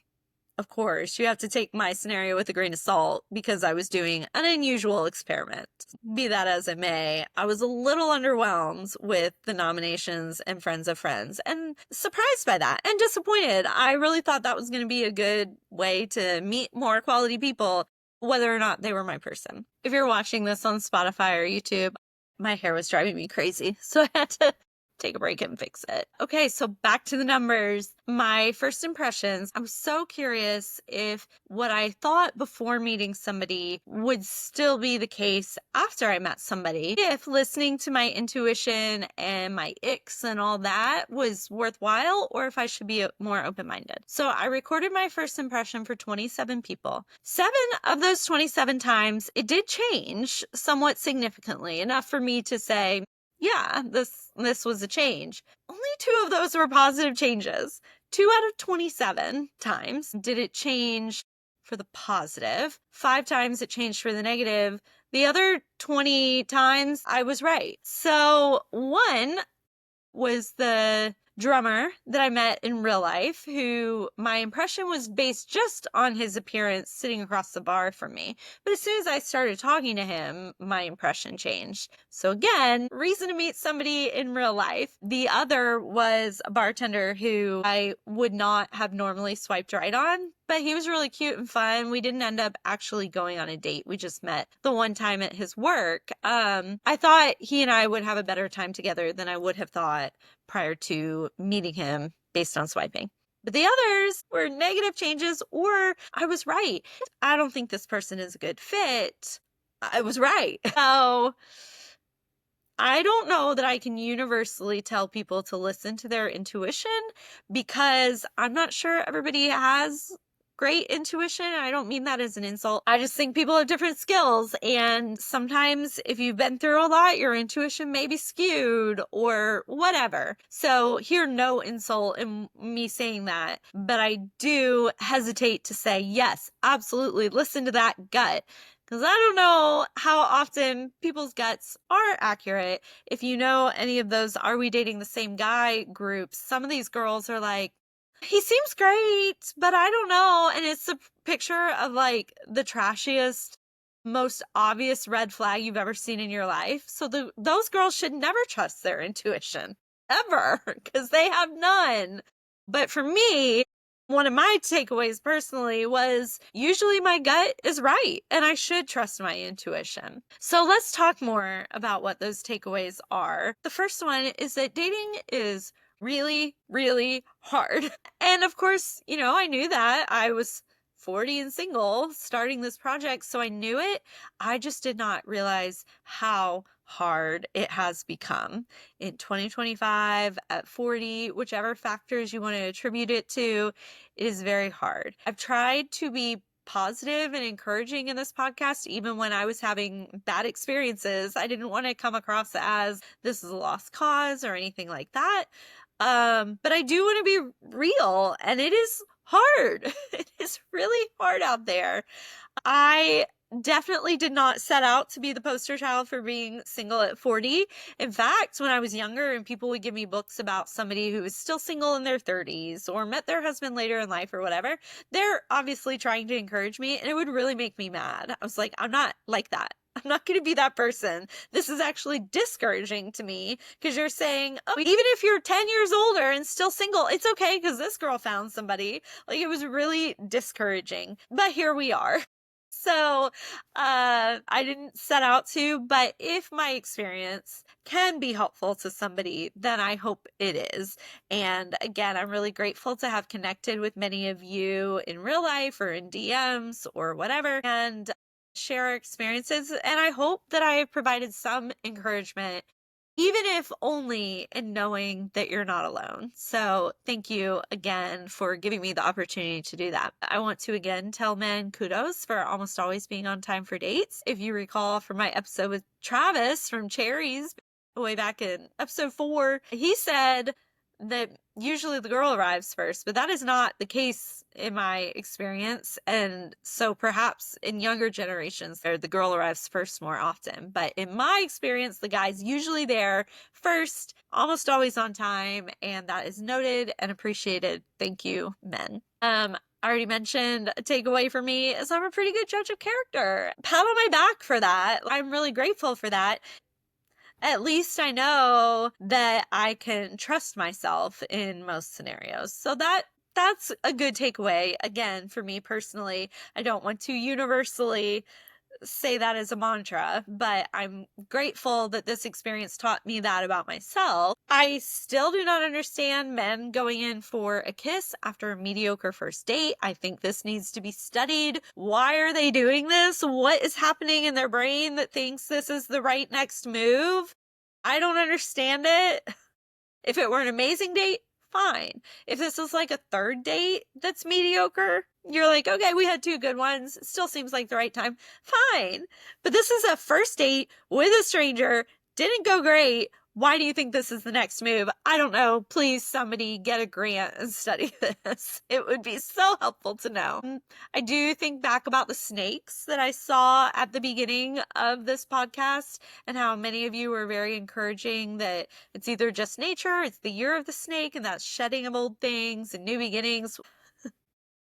of course, you have to take my scenario with a grain of salt because I was doing an unusual experiment. Be that as it may, I was a little underwhelmed with the nominations and friends of friends and surprised by that and disappointed. I really thought that was going to be a good way to meet more quality people, whether or not they were my person. If you're watching this on Spotify or YouTube, my hair was driving me crazy, so I had to take a break and fix it. Okay, so back to the numbers. My first impressions, I was so curious if what I thought before meeting somebody would still be the case after I met somebody. If listening to my intuition and my icks and all that was worthwhile, or if I should be more open-minded. So I recorded my first impression for 27 people. 7 of those 27 times, it did change somewhat significantly, enough for me to say, yeah, this was a change. Only 2 of those were positive changes. 2 out of 27 times did it change for the positive. 5 times it changed for the negative. The other 20 times I was right. So one was the drummer that I met in real life, who my impression was based just on his appearance sitting across the bar from me. But as soon as I started talking to him, my impression changed. So again, reason to meet somebody in real life. The other was a bartender who I would not have normally swiped right on, but he was really cute and fun. We didn't end up actually going on a date. We just met the one time at his work. I thought he and I would have a better time together than I would have thought prior to meeting him based on swiping. But the others were negative changes, or I was right. I don't think this person is a good fit. I was right. So I don't know that I can universally tell people to listen to their intuition, because I'm not sure everybody has great intuition. I don't mean that as an insult. I just think people have different skills. And sometimes if you've been through a lot, your intuition may be skewed or whatever. So hear no insult in me saying that. But I do hesitate to say, yes, absolutely, listen to that gut. Because I don't know how often people's guts are accurate. If you know any of those Are We Dating the Same Guy groups, some of these girls are like, he seems great, but I don't know. And it's a picture of like the trashiest, most obvious red flag you've ever seen in your life. So those girls should never trust their intuition, ever, because they have none. But for me, one of my takeaways personally was usually my gut is right and I should trust my intuition. So let's talk more about what those takeaways are. The first one is that dating is really, really hard. And of course, I knew that. I was 40 and single starting this project, so I knew it. I just did not realize how hard it has become in 2025 at 40, whichever factors you want to attribute it to. It is very hard. I've tried to be positive and encouraging in this podcast, even when I was having bad experiences. I didn't want to come across as this is a lost cause or anything like that. But I do want to be real, and it is hard. It is really hard out there. I definitely did not set out to be the poster child for being single at 40. In fact, when I was younger and people would give me books about somebody who was still single in their 30s or met their husband later in life or whatever, they're obviously trying to encourage me, and it would really make me mad. I was like, I'm not like that. I'm not going to be that person. This is actually discouraging to me, because you're saying, oh, even if you're 10 years older and still single, it's okay because this girl found somebody. Like, it was really discouraging. But here we are. So I didn't set out to, but if my experience can be helpful to somebody, then I hope it is. And again, I'm really grateful to have connected with many of you in real life or in DMs or whatever, and share our experiences. And I hope that I have provided some encouragement, even if only in knowing that you're not alone. So thank you again for giving me the opportunity to do that. I want to again tell men kudos for almost always being on time for dates. If you recall from my episode with Travis from Cherries way back in episode 4, he said that usually the girl arrives first, but that is not the case in my experience. And so perhaps in younger generations, the girl arrives first more often. But in my experience, the guy's usually there first, almost always on time, and that is noted and appreciated. Thank you, men. I already mentioned a takeaway for me is I'm a pretty good judge of character. Pat on my back for that. I'm really grateful for that. At least I know that I can trust myself in most scenarios. So that's a good takeaway. Again, for me personally, I don't want to universally say that as a mantra, but I'm grateful that this experience taught me that about myself. I still do not understand men going in for a kiss after a mediocre first date. I think this needs to be studied. Why are they doing this? What is happening in their brain that thinks this is the right next move? I don't understand it. If it were an amazing date, fine. If this is like a third date that's mediocre, you're like, okay, we had 2 good ones. Still seems like the right time. Fine. But this is a first date with a stranger. Didn't go great. Why do you think this is the next move? I don't know. Please, somebody get a grant and study this. It would be so helpful to know. I do think back about the snakes that I saw at the beginning of this podcast and how many of you were very encouraging that it's either just nature, it's the year of the snake, and that's shedding of old things and new beginnings.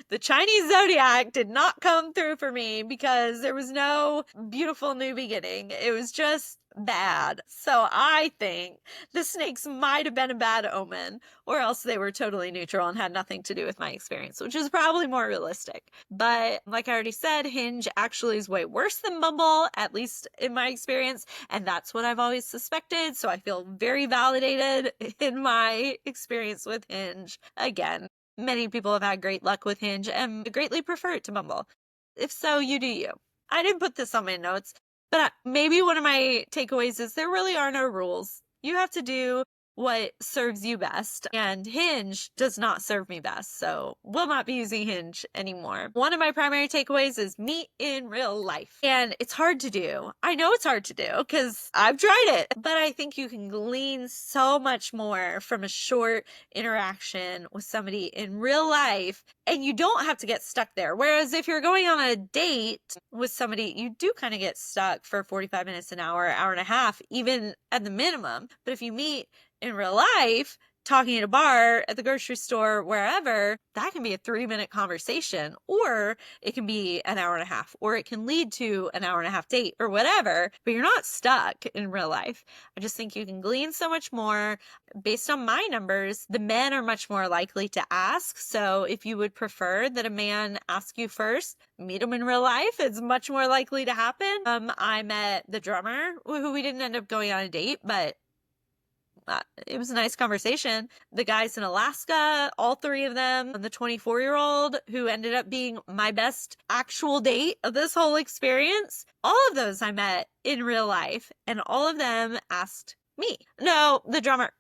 The Chinese zodiac did not come through for me because there was no beautiful new beginning. It was just bad. So I think the snakes might have been a bad omen, or else they were totally neutral and had nothing to do with my experience, which is probably more realistic. But like I already said, Hinge actually is way worse than Bumble, at least in my experience. And that's what I've always suspected. So I feel very validated in my experience with Hinge. Again, many people have had great luck with Hinge and greatly prefer it to Bumble. If so, you do you. I didn't put this on my notes, but maybe one of my takeaways is there really are no rules. You have to do what serves you best, and Hinge does not serve me best, so will not be using Hinge anymore. One of my primary takeaways is meet in real life, and it's hard to do. I know it's hard to do because I've tried it, but I think you can glean so much more from a short interaction with somebody in real life, and you don't have to get stuck there. Whereas if you're going on a date with somebody, you do kind of get stuck for 45 minutes, an hour, hour and a half, even at the minimum. But if you meet in real life, talking at a bar, at the grocery store, wherever, that can be a 3-minute conversation, or it can be an hour and a half, or it can lead to an hour and a half date or whatever, but you're not stuck in real life. I just think you can glean so much more. Based on my numbers, the men are much more likely to ask. So if you would prefer that a man ask you first, meet him in real life, it's much more likely to happen. I met the drummer who we didn't end up going on a date, but it was a nice conversation. The guys in Alaska, all 3 of them, the 24-year-old who ended up being my best actual date of this whole experience, all of those I met in real life, and all of them asked me. No, the drummer,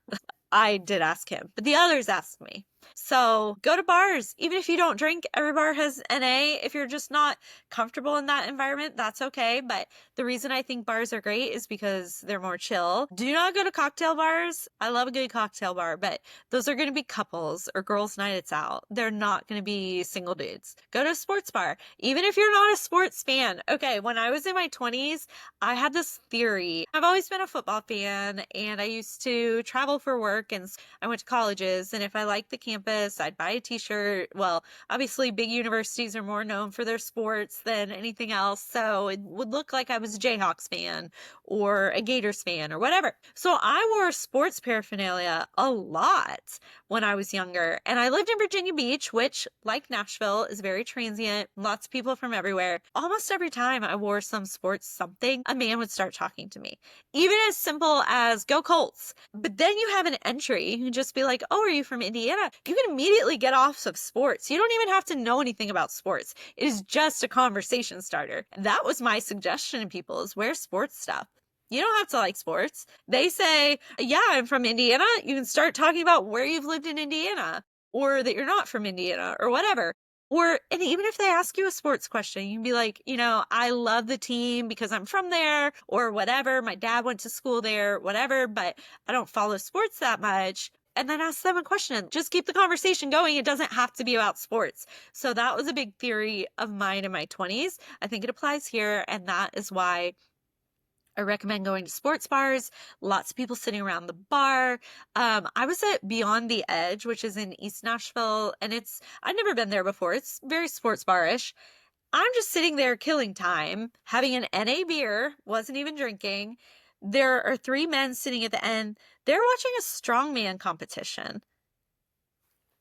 I did ask him, but the others asked me. So go to bars. Even if you don't drink, every bar has NA. If you're just not comfortable in that environment, that's okay. But the reason I think bars are great is because they're more chill. Do not go to cocktail bars. I love a good cocktail bar, but those are going to be couples or girls' nights out. They're not going to be single dudes. Go to a sports bar. Even if you're not a sports fan. Okay, when I was in my 20s, I had this theory. I've always been a football fan, and I used to travel for work, and I went to colleges, and if I liked the campus, I'd buy a t-shirt. Well, obviously big universities are more known for their sports than anything else, so it would look like I was a Jayhawks fan or a Gators fan or whatever. So I wore sports paraphernalia a lot when I was younger, and I lived in Virginia Beach, which, like Nashville, is very transient, lots of people from everywhere. Almost every time I wore some sports something, a man would start talking to me, even as simple as "Go Colts." But then you have an entry, you can just be like, "Oh, are you from Indiana?" You can immediately get off of sports. You don't even have to know anything about sports. It is just a conversation starter. That was my suggestion to people, is wear sports stuff. You don't have to like sports. They say, "Yeah, I'm from Indiana." You can start talking about where you've lived in Indiana, or that you're not from Indiana, or whatever. And even if they ask you a sports question, you can be like, "I love the team because I'm from there," or whatever. "My dad went to school there," whatever, "but I don't follow sports that much." And then ask them a question. Just keep the conversation going. It doesn't have to be about sports. So that was a big theory of mine in my 20s. I think it applies here. And that is why I recommend going to sports bars. Lots of people sitting around the bar. I was at Beyond the Edge, which is in East Nashville, and I'd never been there before. It's very sports bar-ish. I'm just sitting there killing time, having an NA beer, wasn't even drinking. There are 3 men sitting at the end. They're watching a strongman competition.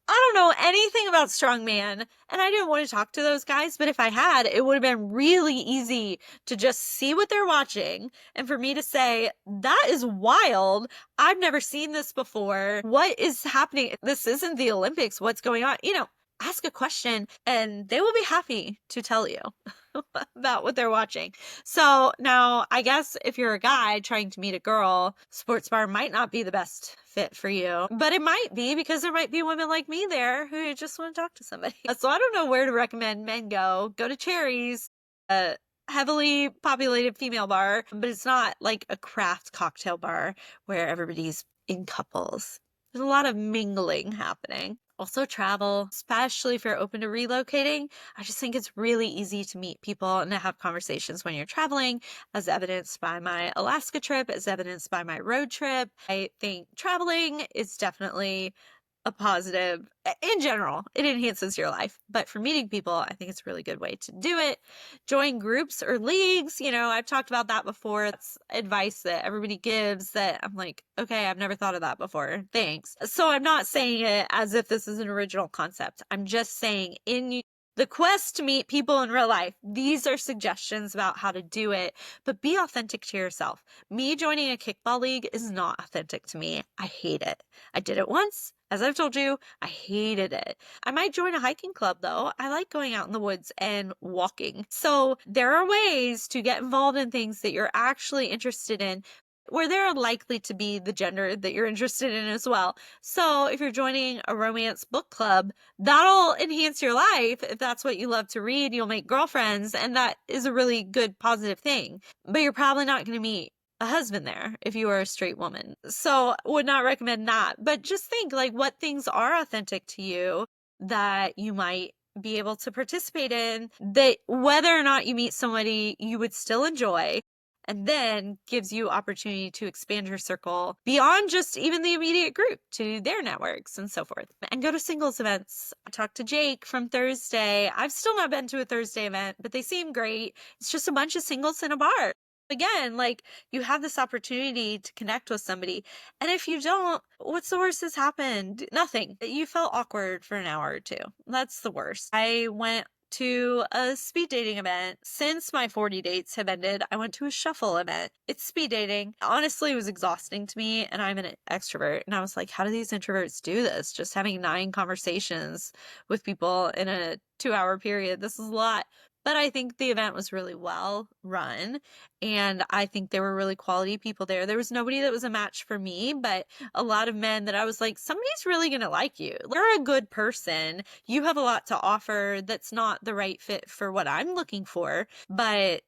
I don't know anything about strongman, and I didn't want to talk to those guys, but if I had, it would have been really easy to just see what they're watching and for me to say, "That is wild. I've never seen this before. What is happening? This isn't the Olympics. What's going on?" Ask a question and they will be happy to tell you about what they're watching. So now I guess if you're a guy trying to meet a girl, sports bar might not be the best fit for you, but it might be because there might be women like me there who just want to talk to somebody. So I don't know where to recommend men go. Go to Cherries. heavily populated female bar, but it's not like a craft cocktail bar where everybody's in couples. There's a lot of mingling happening. Also travel, especially if you're open to relocating. I just think it's really easy to meet people and to have conversations when you're traveling, as evidenced by my Alaska trip, as evidenced by my road trip. I think traveling is definitely a positive in general. It enhances your life. But for meeting people, I think it's a really good way to do it. Join groups or leagues. I've talked about that before. It's advice that everybody gives that I'm like, okay, I've never thought of that before. Thanks. So I'm not saying it as if this is an original concept. I'm just saying in the quest to meet people in real life, these are suggestions about how to do it, but be authentic to yourself. Me joining a kickball league is not authentic to me. I hate it. I did it once. As I've told you, I hated it. I might join a hiking club though. I like going out in the woods and walking. So there are ways to get involved in things that you're actually interested in, where they're likely to be the gender that you're interested in as well. So if you're joining a romance book club, that'll enhance your life. If that's what you love to read, you'll make girlfriends, and that is a really good positive thing. But you're probably not going to meet a husband there if you are a straight woman. So would not recommend that. But just think like what things are authentic to you that you might be able to participate in, that whether or not you meet somebody you would still enjoy, and then gives you opportunity to expand your circle beyond just even the immediate group to their networks and so forth. And go to singles events. I talked to Jake from Thursday. I've still not been to a Thursday event, but they seem great. It's just a bunch of singles in a bar. Again, like you have this opportunity to connect with somebody. And if you don't, what's the worst that's happened? Nothing. You felt awkward for an hour or two. That's the worst. I went to a speed dating event. Since my 40 dates have ended, I went to a shuffle event. It's speed dating. Honestly, it was exhausting to me, and I'm an extrovert. And I was like, how do these introverts do this? Just having 9 conversations with people in a 2-hour period. This is a lot. But I think the event was really well run, and I think there were really quality people there. There was nobody that was a match for me, but a lot of men that I was like, somebody's really going to like you. You're a good person. You have a lot to offer that's not the right fit for what I'm looking for, but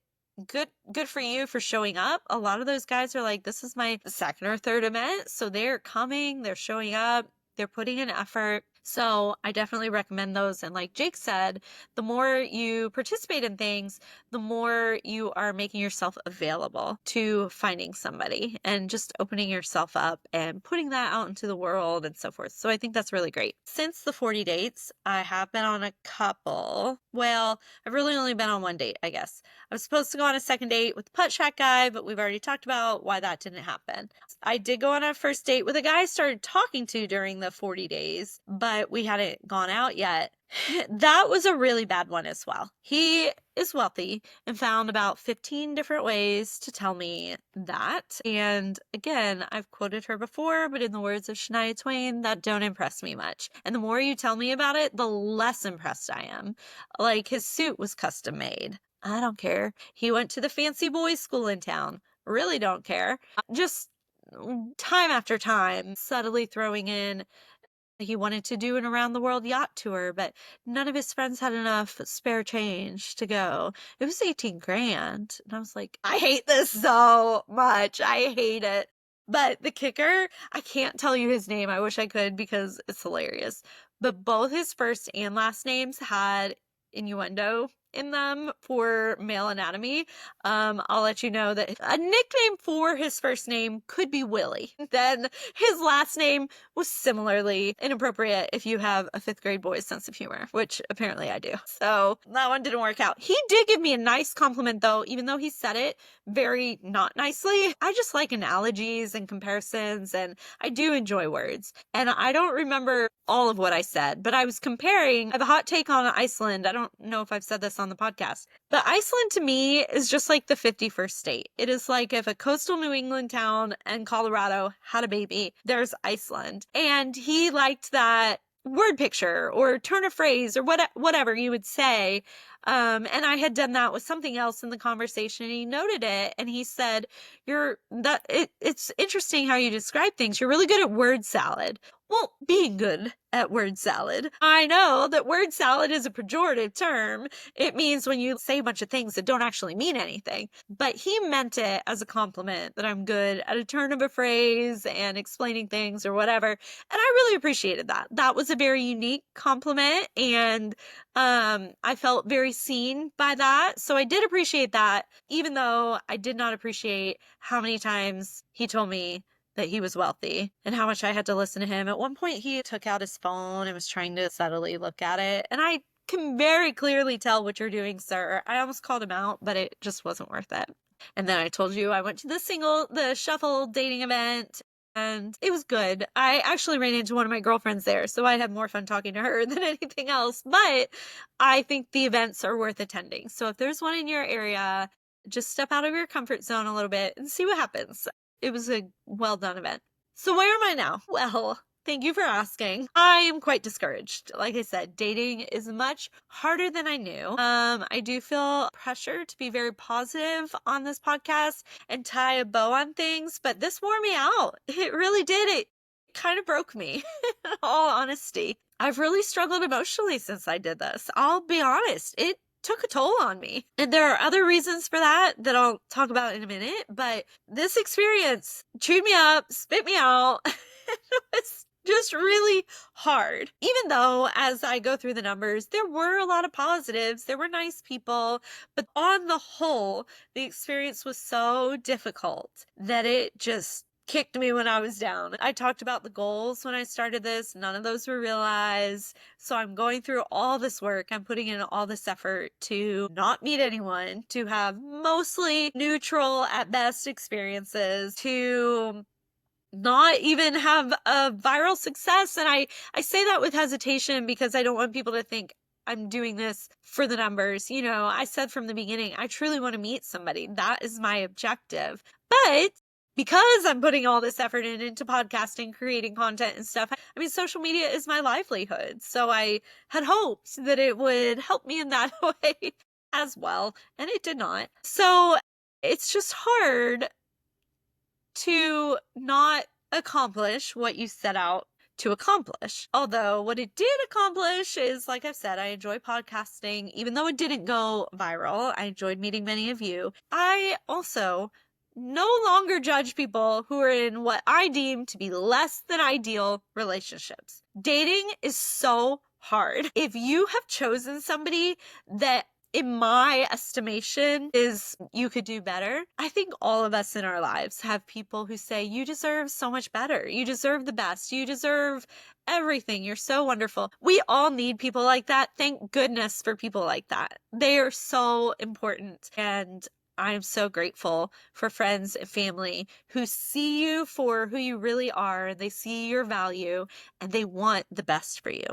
good for you for showing up. A lot of those guys are like, this is my second or third event, so they're coming, they're showing up, they're putting in effort. So I definitely recommend those. And like Jake said, the more you participate in things, the more you are making yourself available to finding somebody and just opening yourself up and putting that out into the world and so forth. So I think that's really great. Since the 40 dates, I have been on a couple. Well, I've really only been on one date, I guess. I was supposed to go on a second date with the Putt Shack guy, but we've already talked about why that didn't happen. I did go on a first date with a guy I started talking to during the 40 days, but we hadn't gone out yet. That was a really bad one as well. He is wealthy and found about 15 different ways to tell me that. And again, I've quoted her before, but in the words of Shania Twain, that don't impress me much. And the more you tell me about it, the less impressed I am. Like his suit was custom made. I don't care. He went to the fancy boys school in town. Really don't care. Just time after time, subtly throwing in he wanted to do an around the world yacht tour, but none of his friends had enough spare change to go. It was 18 grand. And I was like, I hate this so much. I hate it. But the kicker, I can't tell you his name. I wish I could because it's hilarious. But both his first and last names had innuendo in them for male anatomy. I'll let you know that a nickname for his first name could be Willie. Then his last name was similarly inappropriate if you have a 5th grade boy's sense of humor, which apparently I do. So that one didn't work out. He did give me a nice compliment though, even though he said it very not nicely. I just like analogies and comparisons, and I do enjoy words. And I don't remember all of what I said, but I was comparing. I have a hot take on Iceland. I don't know if I've said this on the podcast, but Iceland to me is just like the 51st state. It is like if a coastal New England town and Colorado had a baby, there's Iceland. And he liked that word picture or turn of phrase or whatever you would say And I had done that with something else in the conversation, and he noted it, and he said, it's interesting how you describe things. You're really good at word salad. Well, being good at word salad, I know that word salad is a pejorative term. It means when you say a bunch of things that don't actually mean anything. But he meant it as a compliment, that I'm good at a turn of a phrase and explaining things or whatever. And I really appreciated that. That was a very unique compliment, and I felt very seen by that. So I did appreciate that, even though I did not appreciate how many times he told me that he was wealthy and how much I had to listen to him. At one point, he took out his phone and was trying to subtly look at it. And I can very clearly tell what you're doing, sir. I almost called him out, but it just wasn't worth it. And then I told you I went to the shuffle dating event, and it was good. I actually ran into one of my girlfriends there, so I had more fun talking to her than anything else. But I think the events are worth attending. So if there's one in your area, just step out of your comfort zone a little bit and see what happens. It was a well done event. So where am I now? Well, thank you for asking. I am quite discouraged. Like I said, dating is much harder than I knew. I do feel pressure to be very positive on this podcast and tie a bow on things, but this wore me out. It really did. It kind of broke me, in all honesty. I've really struggled emotionally since I did this. I'll be honest. It took a toll on me. And there are other reasons for that I'll talk about in a minute, but this experience chewed me up, spit me out. It was just really hard. Even though, as I go through the numbers, there were a lot of positives, there were nice people, but on the whole, the experience was so difficult that it just kicked me when I was down. I talked about the goals when I started this. None of those were realized. So I'm going through all this work. I'm putting in all this effort to not meet anyone, to have mostly neutral at best experiences, to not even have a viral success. And I say that with hesitation because I don't want people to think I'm doing this for the numbers. You know, I said from the beginning, I truly want to meet somebody. That is my objective. But because I'm putting all this effort into podcasting, creating content and stuff, I mean, social media is my livelihood. So I had hoped that it would help me in that way as well. And it did not. So it's just hard to not accomplish what you set out to accomplish. Although what it did accomplish is, like I've said, I enjoy podcasting. Even though it didn't go viral, I enjoyed meeting many of you. I also no longer judge people who are in what I deem to be less than ideal relationships. Dating is so hard. If you have chosen somebody that, in my estimation, is you could do better, I think all of us in our lives have people who say, you deserve so much better. You deserve the best. You deserve everything. You're so wonderful. We all need people like that. Thank goodness for people like that. They are so important. And I'm so grateful for friends and family who see you for who you really are. They see your value and they want the best for you.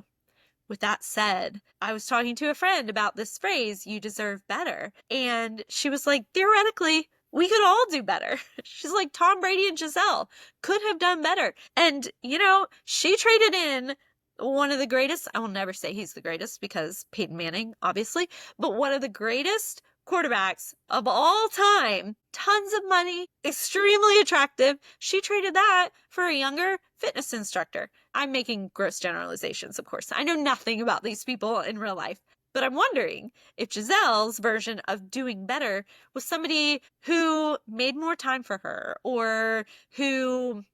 With that said, I was talking to a friend about this phrase, you deserve better. And she was like, theoretically, we could all do better. She's like, Tom Brady and Giselle could have done better. And, you know, she traded in one of the greatest, I will never say he's the greatest because Peyton Manning, obviously, but one of the greatest quarterbacks of all time, tons of money, extremely attractive. She traded that for a younger fitness instructor. I'm making gross generalizations, of course. I know nothing about these people in real life, but I'm wondering if Giselle's version of doing better was somebody who made more time for her or who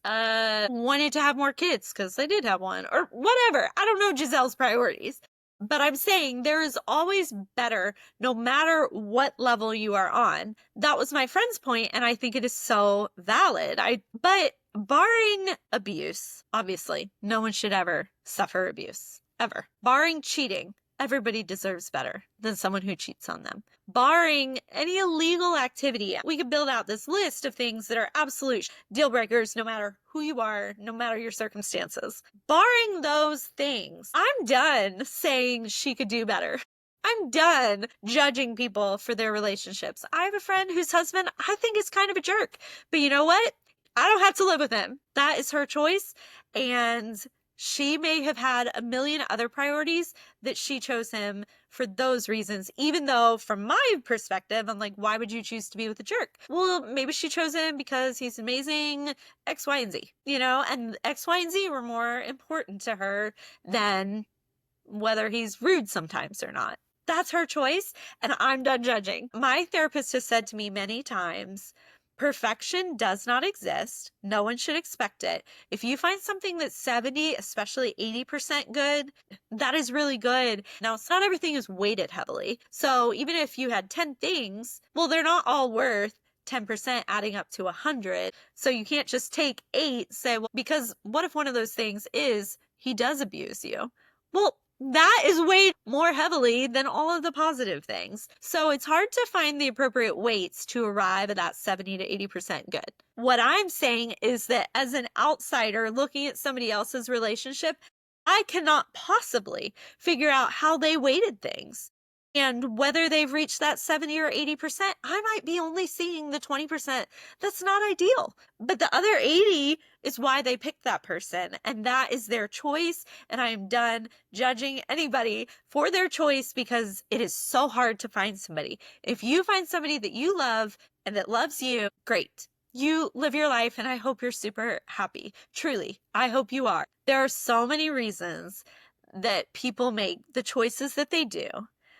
wanted to have more kids because they did have one or whatever. I don't know Giselle's priorities. But I'm saying there is always better no matter what level you are on. That was my friend's point, and I think it is so valid. But barring abuse, obviously, no one should ever suffer abuse, ever. Barring cheating, everybody deserves better than someone who cheats on them. Barring any illegal activity, we could build out this list of things that are absolute deal breakers, no matter who you are, no matter your circumstances. Barring those things, I'm done saying she could do better. I'm done judging people for their relationships. I have a friend whose husband I think is kind of a jerk, but you know what? I don't have to live with him. That is her choice, and She may have had a million other priorities that she chose him for those reasons, even though from my perspective, I'm like, why would you choose to be with a jerk? Well, maybe she chose him because he's amazing, X, Y, and Z, and X, Y, and Z were more important to her than whether he's rude sometimes or not. That's her choice, and I'm done judging. My therapist has said to me many times, perfection does not exist. No one should expect it. If you find something that's 70, especially 80% good, that is really good. Now, it's not everything is weighted heavily. So even if you had 10 things, well, they're not all worth 10% adding up to 100. So you can't just take 8, say, well, because what if one of those things is he does abuse you? Well, that is weighed more heavily than all of the positive things. So it's hard to find the appropriate weights to arrive at that 70 to 80% good. What I'm saying is that as an outsider looking at somebody else's relationship, I cannot possibly figure out how they weighted things. And whether they've reached that 70 or 80%, I might be only seeing the 20% that's not ideal. But the other 80 is why they picked that person. And that is their choice. And I am done judging anybody for their choice because it is so hard to find somebody. If you find somebody that you love and that loves you, great. You live your life and I hope you're super happy. Truly, I hope you are. There are so many reasons that people make the choices that they do.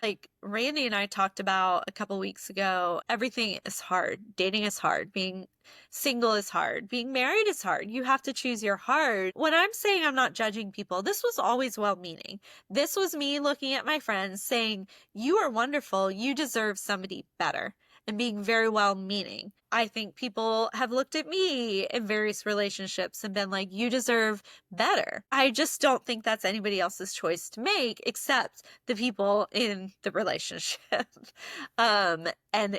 Like Randy and I talked about a couple weeks ago, everything is hard. Dating is hard. Being single is hard. Being married is hard. You have to choose your heart. When I'm saying I'm not judging people, this was always well-meaning. This was me looking at my friends saying, you are wonderful. You deserve somebody better. And being very well-meaning. I think people have looked at me in various relationships and been like, you deserve better. I just don't think that's anybody else's choice to make except the people in the relationship. And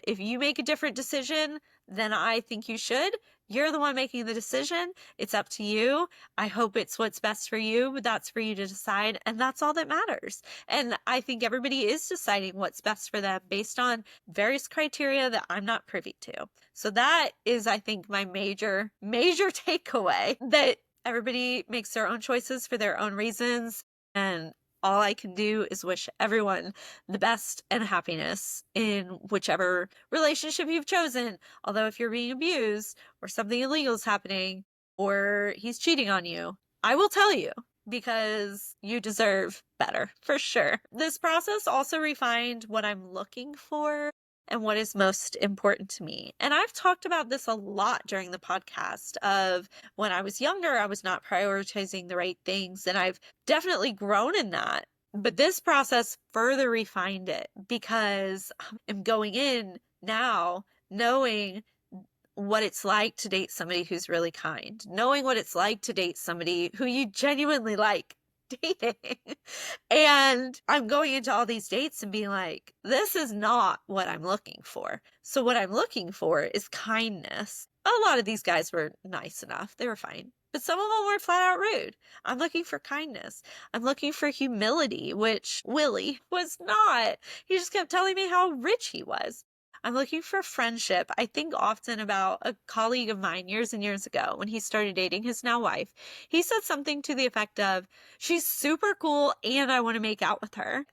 if you make a different decision than I think you should, you're the one making the decision. It's up to you. I hope it's what's best for you, but that's for you to decide. And that's all that matters. And I think everybody is deciding what's best for them based on various criteria that I'm not privy to. So that is, I think, my major takeaway, that everybody makes their own choices for their own reasons. And all I can do is wish everyone the best and happiness in whichever relationship you've chosen. Although if you're being abused or something illegal is happening or he's cheating on you, I will tell you because you deserve better for sure. This process also refined what I'm looking for and what is most important to me. And I've talked about this a lot during the podcast of when I was younger, I was not prioritizing the right things, and I've definitely grown in that. But this process further refined it because I'm going in now knowing what it's like to date somebody who's really kind, knowing what it's like to date somebody who you genuinely like dating. And I'm going into all these dates and being like, this is not what I'm looking for. So what I'm looking for is kindness. A lot of these guys were nice enough. They were fine. But some of them were flat out rude. I'm looking for kindness. I'm looking for humility, which Willie was not. He just kept telling me how rich he was. I'm looking for friendship. I think often about a colleague of mine years and years ago when he started dating his now wife. He said something to the effect of, she's super cool and I want to make out with her.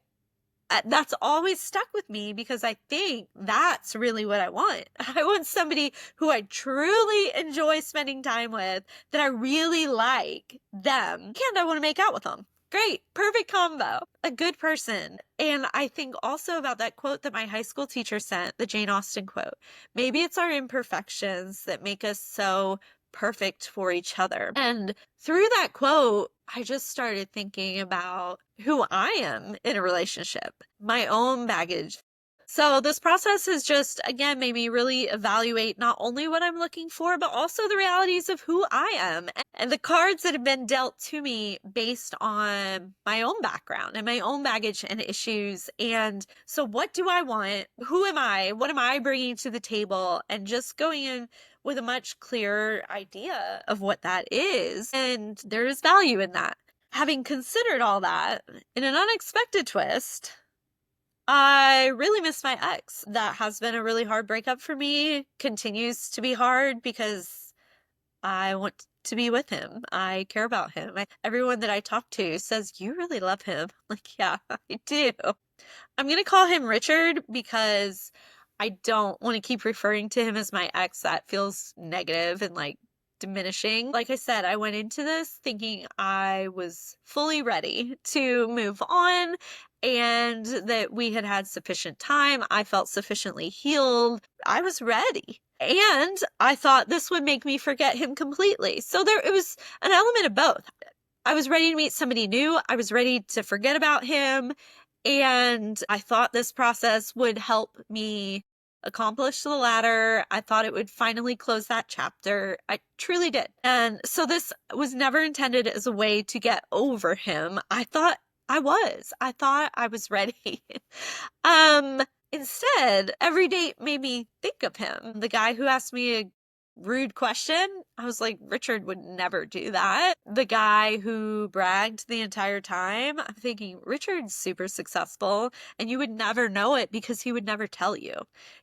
That's always stuck with me because I think that's really what I want. I want somebody who I truly enjoy spending time with, that I really like them, and I want to make out with them. Great, perfect combo, a good person. And I think also about that quote that my high school teacher sent, the Jane Austen quote. Maybe it's our imperfections that make us so perfect for each other. And through that quote, I just started thinking about who I am in a relationship, my own baggage. So this process has just, again, made me really evaluate not only what I'm looking for, but also the realities of who I am and the cards that have been dealt to me based on my own background and my own baggage and issues. And so what do I want? Who am I? What am I bringing to the table? And just going in with a much clearer idea of what that is. And there is value in that. Having considered all that, in an unexpected twist, I really miss my ex. That has been a really hard breakup for me. Continues to be hard because I want to be with him. I care about him. Everyone that I talk to says, you really love him. Like, yeah, I do. I'm going to call him Richard because I don't want to keep referring to him as my ex. That feels negative and like diminishing. Like I said, I went into this thinking I was fully ready to move on and that we had had sufficient time. I felt sufficiently healed. I was ready. And I thought this would make me forget him completely. So it was an element of both. I was ready to meet somebody new. I was ready to forget about him. And I thought this process would help me accomplish the latter. I thought it would finally close that chapter. I truly did. And so this was never intended as a way to get over him. I thought I was ready. Instead, every date made me think of him. The guy who asked me a rude question, I was like, Richard would never do that. The guy who bragged the entire time, I'm thinking, Richard's super successful and you would never know it because he would never tell you.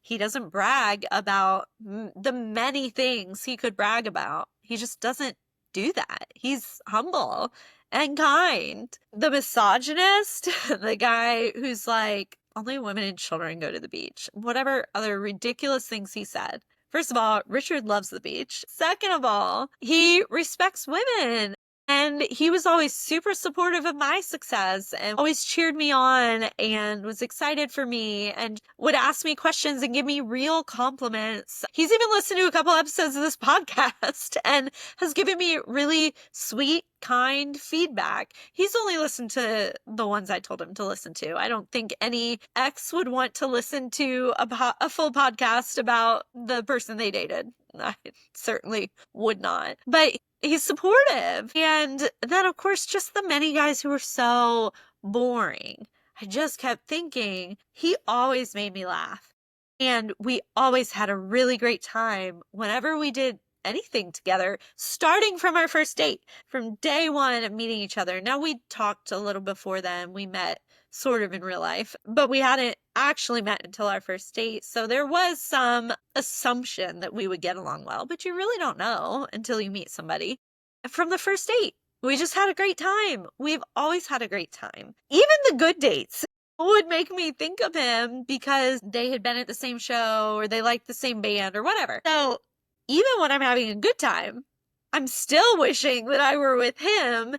He doesn't brag about the many things he could brag about. He just doesn't do that. He's humble and kind. The misogynist, the guy who's like, only women and children go to the beach. Whatever other ridiculous things he said. First of all, Richard loves the beach. Second of all, he respects women. And he was always super supportive of my success and always cheered me on and was excited for me and would ask me questions and give me real compliments. He's even listened to a couple episodes of this podcast and has given me really sweet, kind feedback. He's only listened to the ones I told him to listen to. I don't think any ex would want to listen to a full podcast about the person they dated. I certainly would not. But he's supportive. And then, of course, just the many guys who were so boring. I just kept thinking, he always made me laugh. And we always had a really great time whenever we did anything together, starting from our first date, from day one of meeting each other. Now, we talked a little before then. We met sort of in real life, but we hadn't actually met until our first date. So there was some assumption that we would get along well, but you really don't know until you meet somebody. From the first date, we just had a great time. We've always had a great time. Even the good dates would make me think of him because they had been at the same show or they liked the same band or whatever. So even when I'm having a good time, I'm still wishing that I were with him.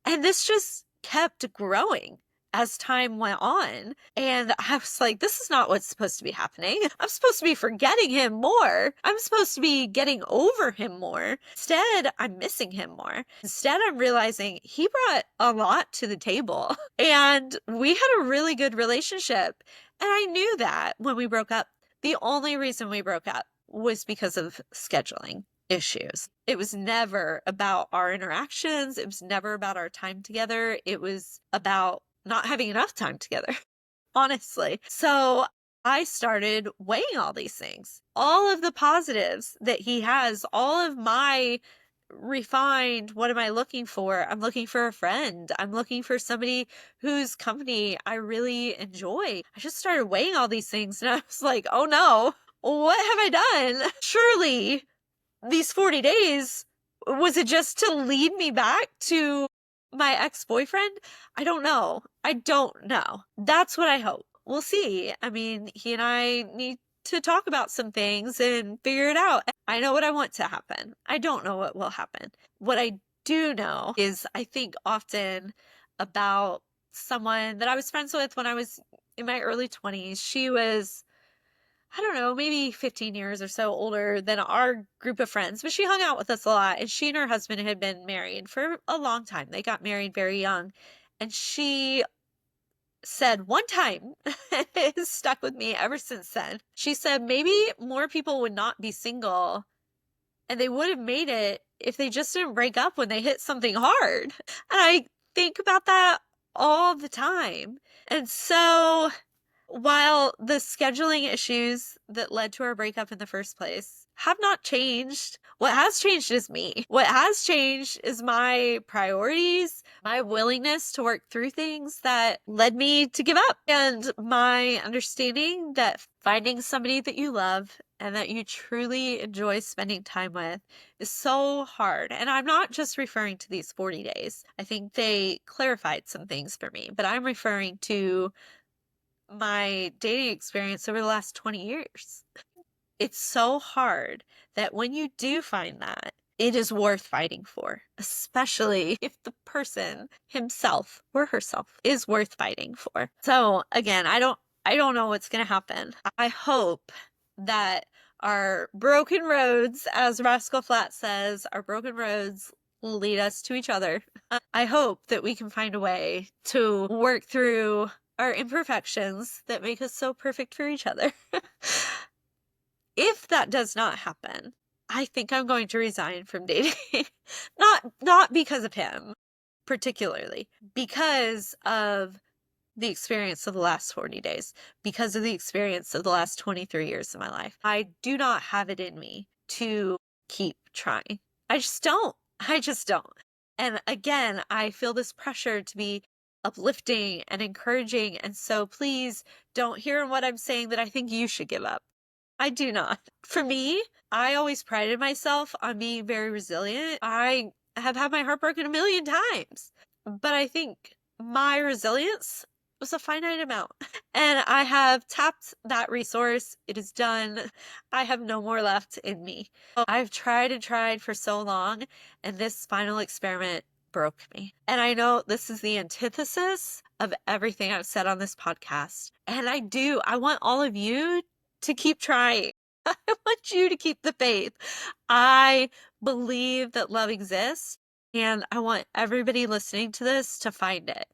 And this just kept growing as time went on. And I was like, this is not what's supposed to be happening. I'm supposed to be forgetting him more. I'm supposed to be getting over him more. Instead, I'm missing him more. Instead, I'm realizing he brought a lot to the table and we had a really good relationship. And I knew that when we broke up. The only reason we broke up was because of scheduling issues. It was never about our interactions. It was never about our time together. It was about not having enough time together, honestly. So I started weighing all these things, all of the positives that he has, all of my refined, what am I looking for? I'm looking for a friend. I'm looking for somebody whose company I really enjoy. I just started weighing all these things and I was like, oh no, what have I done? Surely these 40 days, was it just to lead me back to my ex-boyfriend? I don't know. That's what I hope. We'll see. I mean, he and I need to talk about some things and figure it out. I know what I want to happen. I don't know what will happen. What I do know is I think often about someone that I was friends with when I was in my early 20s. She was, I don't know, maybe 15 years or so older than our group of friends, but she hung out with us a lot. And she and her husband had been married for a long time. They got married very young. And she said one time, it has stuck with me ever since then. She said maybe more people would not be single and they would have made it if they just didn't break up when they hit something hard. And I think about that all the time. And so while the scheduling issues that led to our breakup in the first place have not changed, what has changed is me. What has changed is my priorities, my willingness to work through things that led me to give up, and my understanding that finding somebody that you love and that you truly enjoy spending time with is so hard. And I'm not just referring to these 40 days. I think they clarified some things for me, but I'm referring to my dating experience over the last 20 years. It's so hard that when you do find that, it is worth fighting for, especially if the person himself or herself is worth fighting for. So again, I don't know what's going to happen. I hope that our broken roads, as Rascal Flatts says, our broken roads will lead us to each other. I hope that we can find a way to work through our imperfections that make us so perfect for each other. If that does not happen, I think I'm going to resign from dating. Not because of him particularly, because of the experience of the last 40 days, because of the experience of the last 23 years of my life. I do not have it in me to keep trying. I just don't. I just don't. And again, I feel this pressure to be uplifting and encouraging. And so please don't hear in what I'm saying that I think you should give up. I do not. For me, I always prided myself on being very resilient. I have had my heart broken a million times, but I think my resilience was a finite amount. And I have tapped that resource. It is done. I have no more left in me. I've tried and tried for so long, and this final experiment broke me. And I know this is the antithesis of everything I've said on this podcast. And I want all of you to keep trying. I want you to keep the faith. I believe that love exists, and I want everybody listening to this to find it.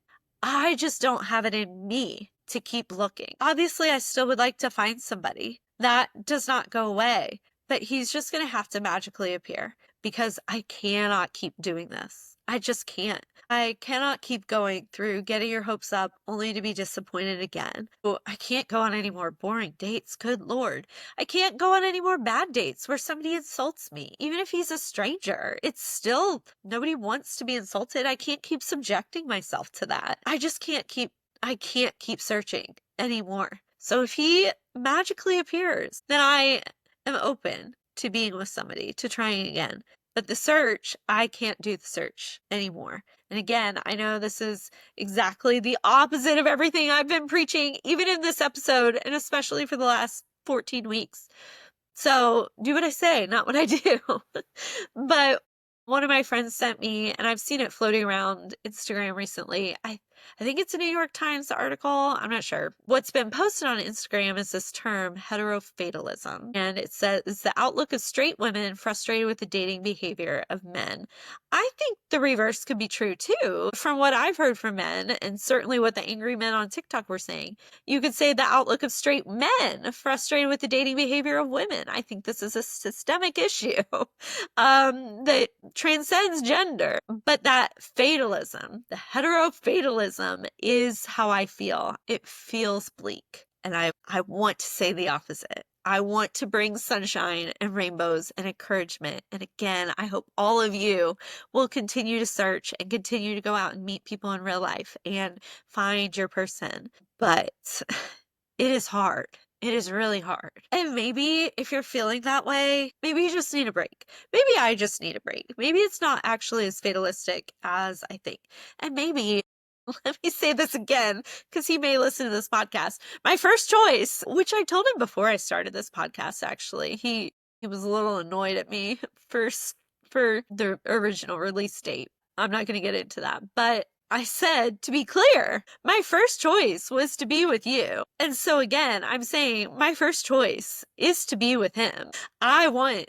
I just don't have it in me to keep looking. Obviously, I still would like to find somebody. That does not go away, but he's just going to have to magically appear because I cannot keep doing this. I just can't. I cannot keep going through getting your hopes up only to be disappointed again. I can't go on any more boring dates. Good Lord. I can't go on any more bad dates where somebody insults me. Even if he's a stranger, it's still, nobody wants to be insulted. I can't keep subjecting myself to that. I can't keep searching anymore. So if he magically appears, then I am open to being with somebody, to trying again. But the search, I can't do the search anymore. And again, I know this is exactly the opposite of everything I've been preaching, even in this episode, and especially for the last 14 weeks. So do what I say, not what I do. But one of my friends sent me, and I've seen it floating around Instagram recently. I think it's a New York Times article. I'm not sure. What's been posted on Instagram is this term, heterofatalism. And it says it's the outlook of straight women frustrated with the dating behavior of men. I think the reverse could be true too. From what I've heard from men, and certainly what the angry men on TikTok were saying, you could say the outlook of straight men frustrated with the dating behavior of women. I think this is a systemic issue that transcends gender. But that fatalism, the heterofatalism, is how I feel. It feels bleak. And I want to say the opposite. I want to bring sunshine and rainbows and encouragement. And again, I hope all of you will continue to search and continue to go out and meet people in real life and find your person. But it is hard. It is really hard. And maybe if you're feeling that way, maybe you just need a break. Maybe I just need a break. Maybe it's not actually as fatalistic as I think. And maybe, let me say this again, because he may listen to this podcast. My first choice, which I told him before I started this podcast, actually, he was a little annoyed at me for the original release date. I'm not going to get into that, but I said, to be clear, my first choice was to be with you. And so again, I'm saying my first choice is to be with him. I want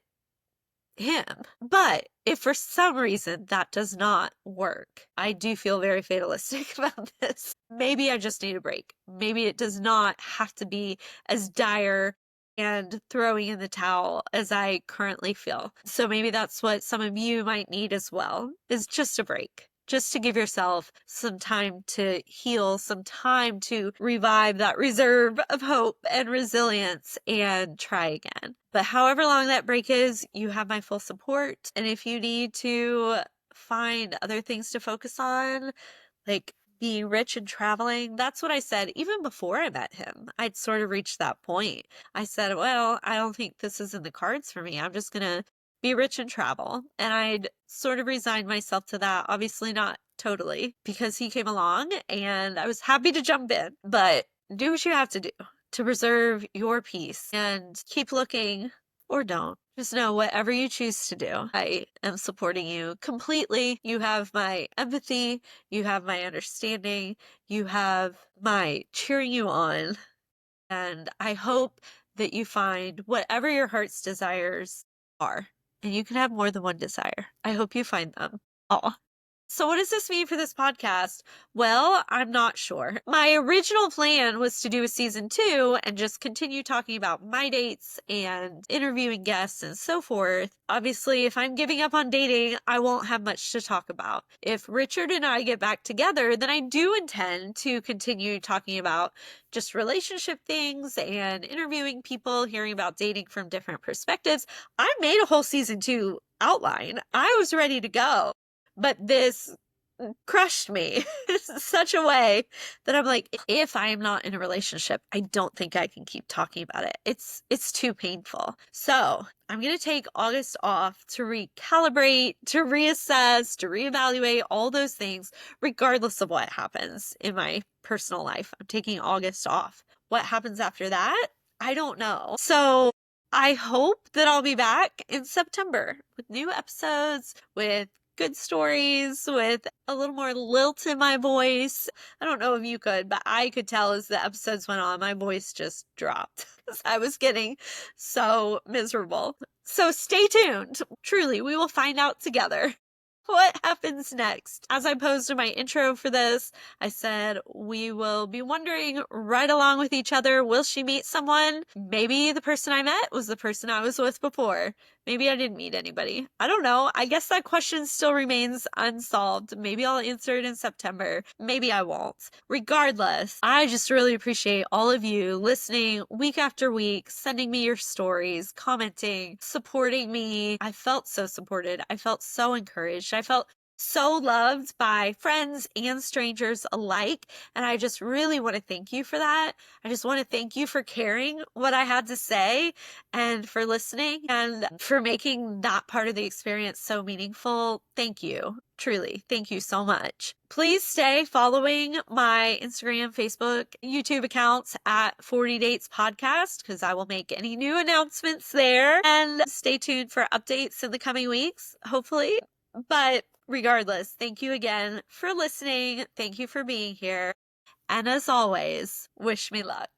him. But if for some reason that does not work, I do feel very fatalistic about this. Maybe I just need a break. Maybe it does not have to be as dire and throwing in the towel as I currently feel. So maybe that's what some of you might need as well, is just a break. Just to give yourself some time to heal, some time to revive that reserve of hope and resilience and try again. But however long that break is, you have my full support. And if you need to find other things to focus on, like being rich and traveling, that's what I said even before I met him. I'd sort of reached that point. I said, well, I don't think this is in the cards for me. I'm just going to be rich and travel. And I'd sort of resigned myself to that. Obviously, not totally, because he came along and I was happy to jump in. But do what you have to do to preserve your peace and keep looking, or don't. Just know whatever you choose to do, I am supporting you completely. You have my empathy, you have my understanding, you have my cheering you on. And I hope that you find whatever your heart's desires are. And you can have more than one desire. I hope you find them all. So what does this mean for this podcast? Well, I'm not sure. My original plan was to do a season 2 and just continue talking about my dates and interviewing guests and so forth. Obviously, if I'm giving up on dating, I won't have much to talk about. If Richard and I get back together, then I do intend to continue talking about just relationship things and interviewing people, hearing about dating from different perspectives. I made a whole season 2 outline. I was ready to go. But this crushed me in such a way that I'm like, if I am not in a relationship, I don't think I can keep talking about it. It's too painful. So I'm going to take August off to recalibrate, to reassess, to reevaluate all those things, regardless of what happens in my personal life. I'm taking August off. What happens after that? I don't know. So I hope that I'll be back in September with new episodes, with good stories, with a little more lilt in my voice. I don't know if you could, but I could tell as the episodes went on, my voice just dropped because I was getting so miserable. So stay tuned. Truly, we will find out together what happens next. As I posed in my intro for this, I said we will be wondering right along with each other, will she meet someone? Maybe the person I met was the person I was with before. Maybe I didn't meet anybody. I don't know. I guess that question still remains unsolved. Maybe I'll answer it in September. Maybe I won't. Regardless, I just really appreciate all of you listening week after week, sending me your stories, commenting, supporting me. I felt so supported. I felt so encouraged. I felt so loved by friends and strangers alike. And I just really want to thank you for that. I just want to thank you for caring what I had to say and for listening and for making that part of the experience so meaningful. Thank you. Truly, thank you so much. Please stay following my Instagram, Facebook, YouTube accounts at 40 Dates Podcast because I will make any new announcements there. And stay tuned for updates in the coming weeks, hopefully. But regardless, thank you again for listening. Thank you for being here. And as always, wish me luck.